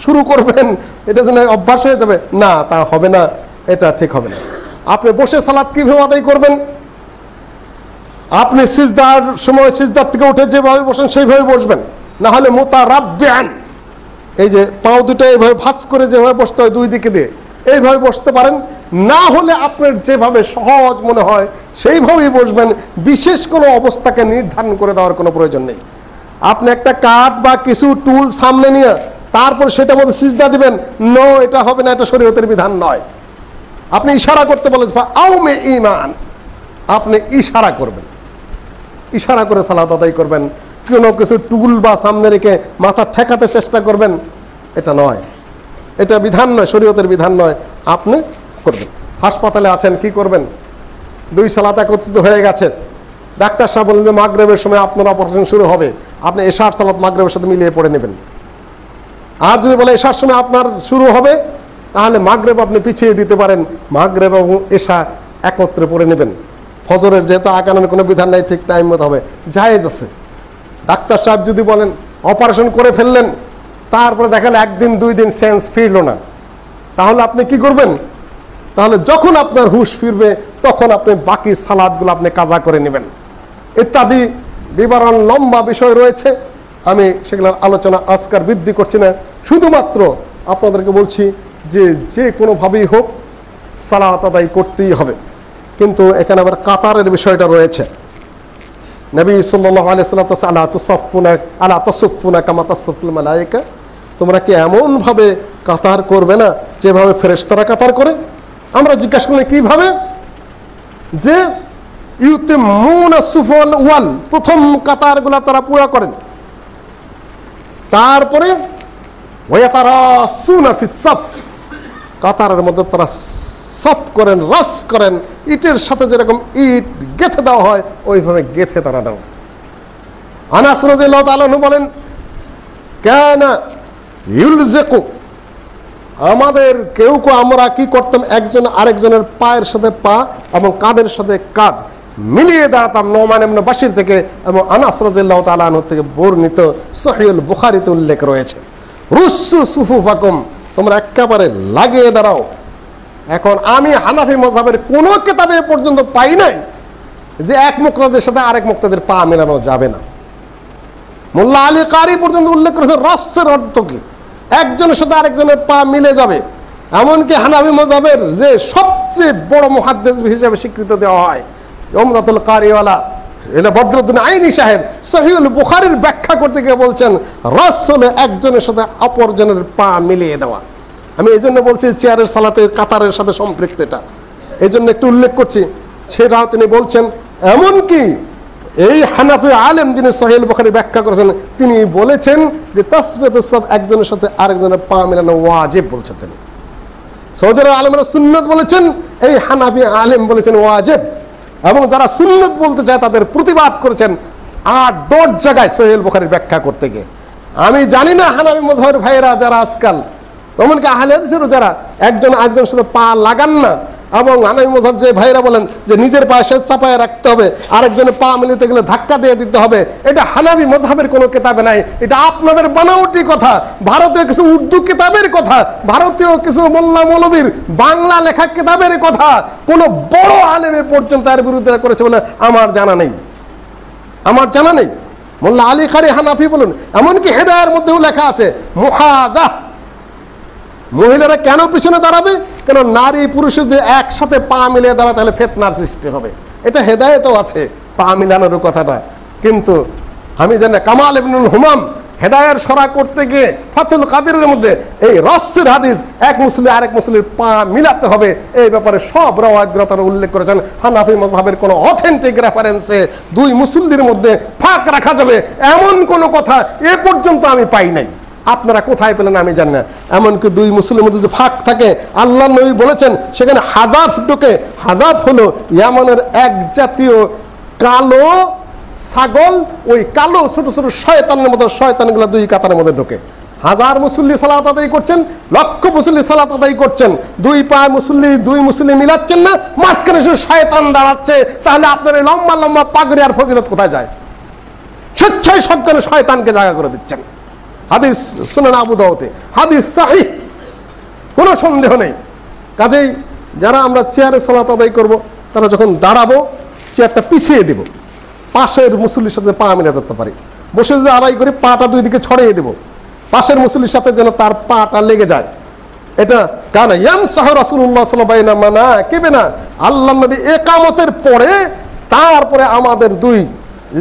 শুরু করবেন, এটা যেন অভ্যাস হয়ে যাবে, না তা হবে না, এটা ঠিক হবে না। আপনি বসে সালাত কিভাবে আদায় করবেন? আপনি সিজদার সময় সিজদার থেকে উঠে যেভাবে বসেন সেইভাবে বসবেন, না হলে মুতারাব্বিআন, এই যে পাও দুটো এইভাবে ভাঁজ করে যেভাবে বসতে হয় দুই দিকে দিয়ে, এইভাবে বসতে পারেন। না হলে আপনার যেভাবে সহজ মনে হয় সেইভাবেই বসবেন, বিশেষ কোনো অবস্থাকে নির্ধারণ করে দেওয়ার কোনো প্রয়োজন নেই। আপনি একটা কাঠ বা কিছু টুল সামনে নিয়ে তারপর সেটার মধ্যে সিজদা দিবেন, নো, এটা হবে না, এটা শরীয়তের বিধান নয়। আপনি ইশারা করতে বলেন আউমে ঈমান, আপনি ইশারা করবেন, ইশারা করে সালাত আদায় করবেন। কোনো কিছু টুল বা সামনে রেখে মাথা ঠেকাতে চেষ্টা করবেন, এটা নয়, এটা বিধান নয়, শরীয়তের বিধান নয়, আপনি করবেন। হাসপাতালে আছেন, কি করবেন? দুই সালাত একত্রিত হয়ে গেছে, ডাক্তার সাহেব বলেন যে মাগরিবের সময় আপনার অপারেশন শুরু হবে, আপনি এশার সালাত মাগরিবের সাথে মিলিয়ে পড়ে নেবেন। আর যদি বলে এশার সময় আপনার শুরু হবে, তাহলে মাগরিব আপনি পিছিয়ে দিতে পারেন, মাগরিব এবং এশা একত্রে পড়ে নেবেন। ফজরের যেহেতু আগানোর কোনো বিধান নাই, ঠিক টাইম মতো হবে, জায়েজ আছে। ডাক্তার সাহেব যদি বলেন অপারেশন করে ফেললেন, তারপরে দেখালে একদিন দুই দিন সেন্স ফিরল না, তাহলে আপনি কি করবেন? তাহলে যখন আপনার হুঁশ ফিরবে তখন আপনি বাকি সালাদগুলো আপনি কাজা করে নেবেন, ইত্যাদি বিবরণ লম্বা বিষয় রয়েছে। আমি সেগুলোর আলোচনা আজকার বৃদ্ধি করছি না, শুধুমাত্র আপনাদেরকে বলছি যে যে কোনোভাবেই হোক সালাত আদায় করতেই হবে। কিন্তু এখানে আবার কাতারের বিষয়টা রয়েছে। নবী সাল্লাল্লাহু আলাইহি ওয়াসাল্লাম আলা তাসুফুনা কামা তাসুফুল মালায়েকা, তোমরা কি এমনভাবে কাতার করবে না যেভাবে ফেরেশতারা কাতার করে? আমরা জিজ্ঞাসা করলে কিভাবে? যে ইউতিমুনা সুফুল ওয়াল, প্রথম কাতারগুলো তারা পুরো করেন, তারপরে ওয়াতারাসুনা ফিস সাফ, কাতারের মধ্যে তারা সাফ করেন, রাস করেন, ইটের সাথে যেরকম ইট গেঁথে দেওয়া হয় ওইভাবে গেঁথে তারা দেওয়া। আনাস রাদিয়াল্লাহু তাআলা আনহু বলেন, কানা ইউলজিকু, আমাদের কেউ কেউ আমরা কি করতাম, একজন আরেকজনের পায়ের সাথে পা এবং কাঁধের সাথে কাঁধ মিলিয়ে দাঁড়াতাম। নোমান ইবনে বাশির থেকে এবং আনাস রাদিয়াল্লাহু তাআলা আনহু থেকে বর্ণিত সহিহুল বুখারীতে উল্লেখ রয়েছে, রুসু সুফুফাকুম, তোমরা একেবারে লাগিয়ে দাঁড়াও। এখন আমি হানাফি মাযহাবের কোনো কিতাবে পর্যন্ত পাই নাই যে এক মুক্তাদের সাথে আরেক মুক্তাদের পা মেলানো যাবে না। মোল্লা আলী কারি পর্যন্ত উল্লেখ করেছে রাসের অর্থ কি, একজনের সাথে আরেকজনের পা মিলে যাবে। এমনকি হানাফি মাযহাবের যে সবচেয়ে বড় মুহাদ্দিস হিসেবে স্বীকৃত দেওয়া হয় উমদাতুল কারিওয়ালা, এটা বদরুদ্দিন আইনি সাহেব সহিহুল বুখারীর ব্যাখ্যা করতে গিয়ে বলছেন রাস হলো একজনের সাথে অপরজনের পা মিলিয়ে দেওয়া। আমি এই জন্য বলছি চেয়ারের সালাতে কাতারের সাথে সম্পৃক্ত, এটা এই জন্য একটু উল্লেখ করছি। সেটাও তিনি বলছেন, এমনকি এই হানাফি আলেম যিনি সহিহুল বুখারী ব্যাখ্যা করেছেন তিনি বলেছেন যে তাসবিয়াতুস সাফ একজনের সাথে আরেকজনের পা মেলানো ওয়াজিব বলছেন তিনি। সৌদি আলেমরা সুন্নত বলেছেন, এই হানাফি আলেম বলেছেন ওয়াজিব। এবং যারা সুন্নত বলতে চায় তাদের প্রতিবাদ করেছেন 8-10 জায়গায় সহিহ বুখারীর ব্যাখ্যা করতে গিয়ে। আমি জানি না হানাফি মাযহাবের ভাইয়েরা যারা আজকাল, এমনকি আহলে হাদিসেরও যারা একজনের সাথে পা লাগান না, এবং হানাফি মাযহাব যে ভাইয়েরা বলেন যে নিজের পায়ে সে চাপায় রাখতে হবে, আরেকজনের পা মিলাতে গেলে ধাক্কা দিয়ে দিতে হবে, এটা হানাফি মাযহাবের কোনো কিতাবে নাই, এটা আপনাদের বানাওয়াটি কথা, ভারতীয় কিছু উর্দু কিতাবের কথা, ভারতীয় কিছু মোল্লা মৌলবীর বাংলা লেখা কিতাবের কথা। কোনো বড় আলেমে পর্যন্ত এর বিরুদ্ধে করেছে বলে আমার জানা নেই, আমার জানা নেই। মোল্লা আলী কারি হানাফি বলুন, এমনকি হেদায়ের মধ্যেও লেখা আছে মুহাদাহ, মহিলারা কেন পিছনে দাঁড়াবে, কেন নারী পুরুষ যদি একসাথে পা মিলিয়ে দাঁড়ায় তাহলে ফিতনার সৃষ্টি হবে। এটা হেদায়েতও আছে পা মিলানোর কথাটা। কিন্তু আমি জানি কামাল ইবনুল হুমাম হেদায়ের সরা করতে গিয়ে ফাতুল কাদিরের মধ্যে এই রসের হাদিস এক মুসলিম আরেক মুসলিমের পা মিলাতে হবে এই ব্যাপারে সব রওয়ায়াতগুলো উল্লেখ করেছেন। হানাফি মাযহাবের কোনো অথেন্টিক রেফারেন্সে দুই মুসল্লির মধ্যে ফাঁক রাখা যাবে এমন কোনো কথা এ পর্যন্ত আমি পাই নাই। আপনারা কোথায় পেলেন আমি জানি না। এমনকি দুই মুসলিমের মধ্যে যদি ফাঁক থাকে, আল্লাহ নবী বলেছেন সেখানে হাদাফ ঢোকে। হাদাফ হলো ইয়ামানের এক জাতীয় কালো ছাগল, ওই কালো ছোট ছোট শয়তানের মতো শয়তানগুলো দুই কাতারের মধ্যে ঢোকে। হাজার মুসল্লি সালাত আদায় করছেন, লক্ষ মুসল্লি সালাত আদায় করছেন, দুই পায়ে দুই মুসল্লি মিলাচ্ছেন না, মাঝখানে শুধু শয়তান দাঁড়াচ্ছে। তাহলে আপনার এই লম্বা লম্বা পাগড়ি আর ফজিলত কোথায় যায়? স্বেচ্ছায় সজ্ঞানে শয়তানকে জায়গা করে দিচ্ছেন। হাদিস সুনান আবু দাউদে, হাদিস সহিহ, কোনো সন্দেহ নেই। কাজেই যারা আমরা চেয়ারে সালাত আদায় করব, তারা যখন দাঁড়াবো চেয়ারটা পিছিয়ে দেব, পাশের মুসল্লির সাথে পা মিলে ধরতে পারি। বসে যদি আড়াই করে পাটা দুই দিকে ছড়িয়ে দেব, পাশের মুসল্লির সাথে যেন তার পাটা লেগে যায়। এটা কারণ ইয়ামসাহ রাসূলুল্লাহ সাল্লাল্লাহু আলাইহি ওয়াসাল্লাম বাইনা কিবিনা, আল্লাহ নবী ইকামতের পরে তারপরে আমাদের দুই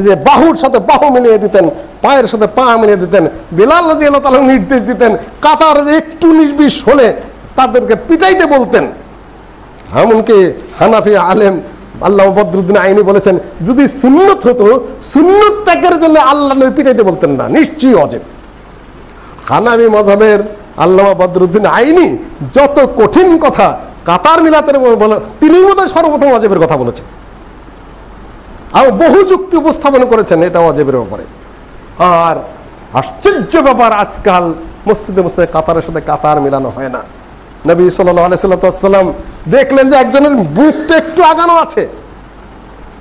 যে বাহুর সাথে বাহু মিলিয়ে দিতেন, পায়ের সাথে পা মিলিয়ে দিতেন। বিলাল রাদিয়াল্লাহু তাআলা নির্দেশ দিতেন, কাতার একটু নির্বিষ হলে তাদেরকে পিটাইতে বলতেন। এমনকি হানাফি আলেম আল্লামা বদরুদ্দিন আইনি বলেছেন, যদি সুন্নত হতো, সুন্নত ত্যাগের জন্য আল্লাহ নবী পিটাইতে বলতেন না, নিশ্চয়ই ওয়াজিব। হানাফি মাযহাবের আল্লামা বদরুদ্দিন আইনি যত কঠিন কথা কাতার মিলাতের বলে, তিনি বোধহয় সর্বপ্রথম ওয়াজিবের কথা বলেছেন। আর বহু যুক্তি উপস্থাপন করেছেন এটা ওয়াজিবের ব্যাপারে। আর আশ্চর্য ব্যাপার, আজকাল মসজিদে মসজিদে কাতারের সাথে কাতার মিলানো হয় না। নবী সাল্লাল্লাহু আলাইহি সাল্লাম দেখলেন যে একজনের বুকটা একটু আগানো আছে,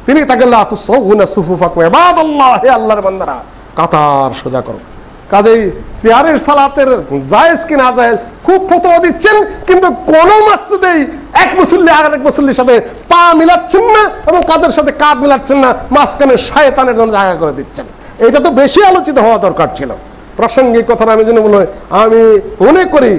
তিনি তাকে লা তুসাউনা সুফুফাকুম ইবাদাল্লাহ, হে আল্লাহর বান্দারা কাতার সোজা করো। কাজেই চেয়ারের সালাতের জায়েজ কি না জায়েজ খুব ফতোয়া দিচ্ছেন, কিন্তু কোন মসজিদেই এক মুসল্লি আরেক মুসল্লির সাথে পা মিলাচ্ছেন না এবং কাদের সাথে কাঁধ মিলাচ্ছেন না, মাঝখানে শয়তানের জন্য জায়গা করে দিচ্ছেন। এটা তো বেশি আলোচিত হওয়া দরকার ছিল। প্রাসঙ্গিক কথাটা আমি জন্য বলি, আমি মনে করি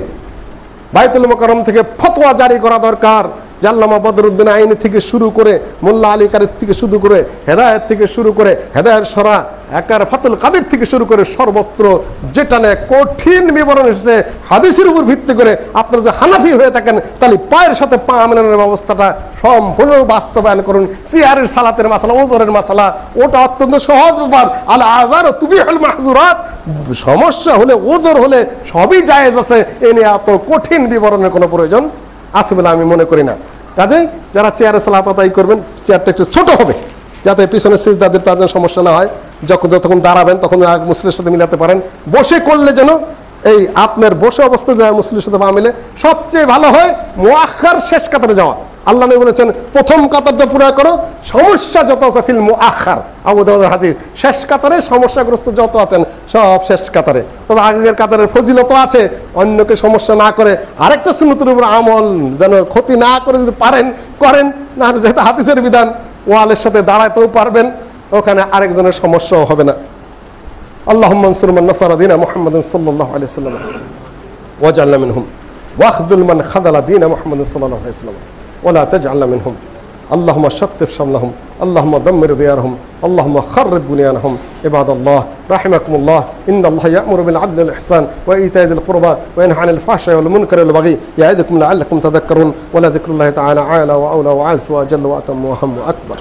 বাইতুল মুকাররম থেকে ফতোয়া জারি করা দরকার। আল্লামা বদরুদ্দিন আইনি থেকে শুরু করে, মোল্লা আলী কারির থেকে শুরু করে, হেদায়েত থেকে শুরু করে, হেদায়েত সরা একার ফাতুল কাদির থেকে শুরু করে সর্বত্র যেটা নিয়ে কঠিন বিবরণ এসেছে হাদিসের উপর ভিত্তি করে, আপনারা যে হানাফি হয়ে থাকেন তাহলে পায়ের সাথে পা মেলানোর ব্যবস্থাটা সম্পূর্ণ বাস্তবায়ন করুন। সিয়ারের সালাতের মাসালা, ওজরের মাসালা, ওটা অত্যন্ত সহজ ব্যাপার। আল আযার তুবিহুল মাহযুরাত, সমস্যা হলে ওজর হলে সবই জায়েজ আছে, এ নিয়ে এত কঠিন বিবরণের কোনো প্রয়োজন আছে বলে আমি মনে করি না। কাজেই যারা চেয়ারে সালাত আদায় করবেন, চেয়ারটা একটু ছোট হবে যাতে পিছনে সিজদাদের তার যেন সমস্যা না হয়। যখন দাঁড়াবেন তখন মুসলিমের সাথে মিলাতে পারেন। বসে করলে যেন এই আপনার বসে অবস্থায় যায় মুসলিমের সাথে পা মিলে, সবচেয়ে ভালো হয় মুআখার শেষ কাতারে যাওয়া। আল্লাহ নবী বলেছেন প্রথম কাতারটা পুরো করো, সমস্যা যত আছে ফিল মুআখার, আবু দাউদের হাদিস, শেষ কাতারে সমস্যাগ্রস্ত যত আছেন সব শেষ কাতারে। তবে আগের কাতারের ফজিলত আছে, অন্যকে সমস্যা না করে আরেকটা সুন্নতের উপর আমল যেন ক্ষতি না করে যদি পারেন করেন, না যেহেতু হাদিসের বিধান, ওয়ালের সাথে দাঁড়াতেও পারবেন, ওখানে আরেকজনের সমস্যাও হবে না। আল্লাহুম্মা আনসুর মান নাসারা দীনা মুহাম্মাদিন সাল্লাল্লাহু আলাইহি ওয়াসাল্লাম ওয়াজআলনা মিনহুম ওয়াখযুল মান খাযালা দীনা মুহাম্মাদিন সাল্লাল্লাহু আলাইহি ওয়াসাল্লাম ওয়ালা তাজআলনা মিনহুম। আল্লাহুম্মা শাত্তিফ শামলাহুম, আল্লাহুম্মা দাম্মির দিয়ারহুম, আল্লাহুম্মা খাররিব বুনিয়ানহুম। ইবাদাল্লাহ রাহিমাকুমুল্লাহ, ইন্নাল্লাহা ইয়া'মুরু বিল 'আদলি ওয়াল ইহসান ওয়া ইতা'i যিল কুরবা ওয়া ইয়ানহা 'আনিল ফাহশা'i ওয়াল মুনকারি ওয়াল বাগই ইয়া'iদুকুম লা'আল্লাকুম তাযাক্কারুন ওয়া লা যিকরুল্লাহি তাআলা আ'লা ওয়া আওলা ওয়া আ'azza ওয়া জাল্লা ওয়া আতাম্মু ওয়া আহম্মু আকবার।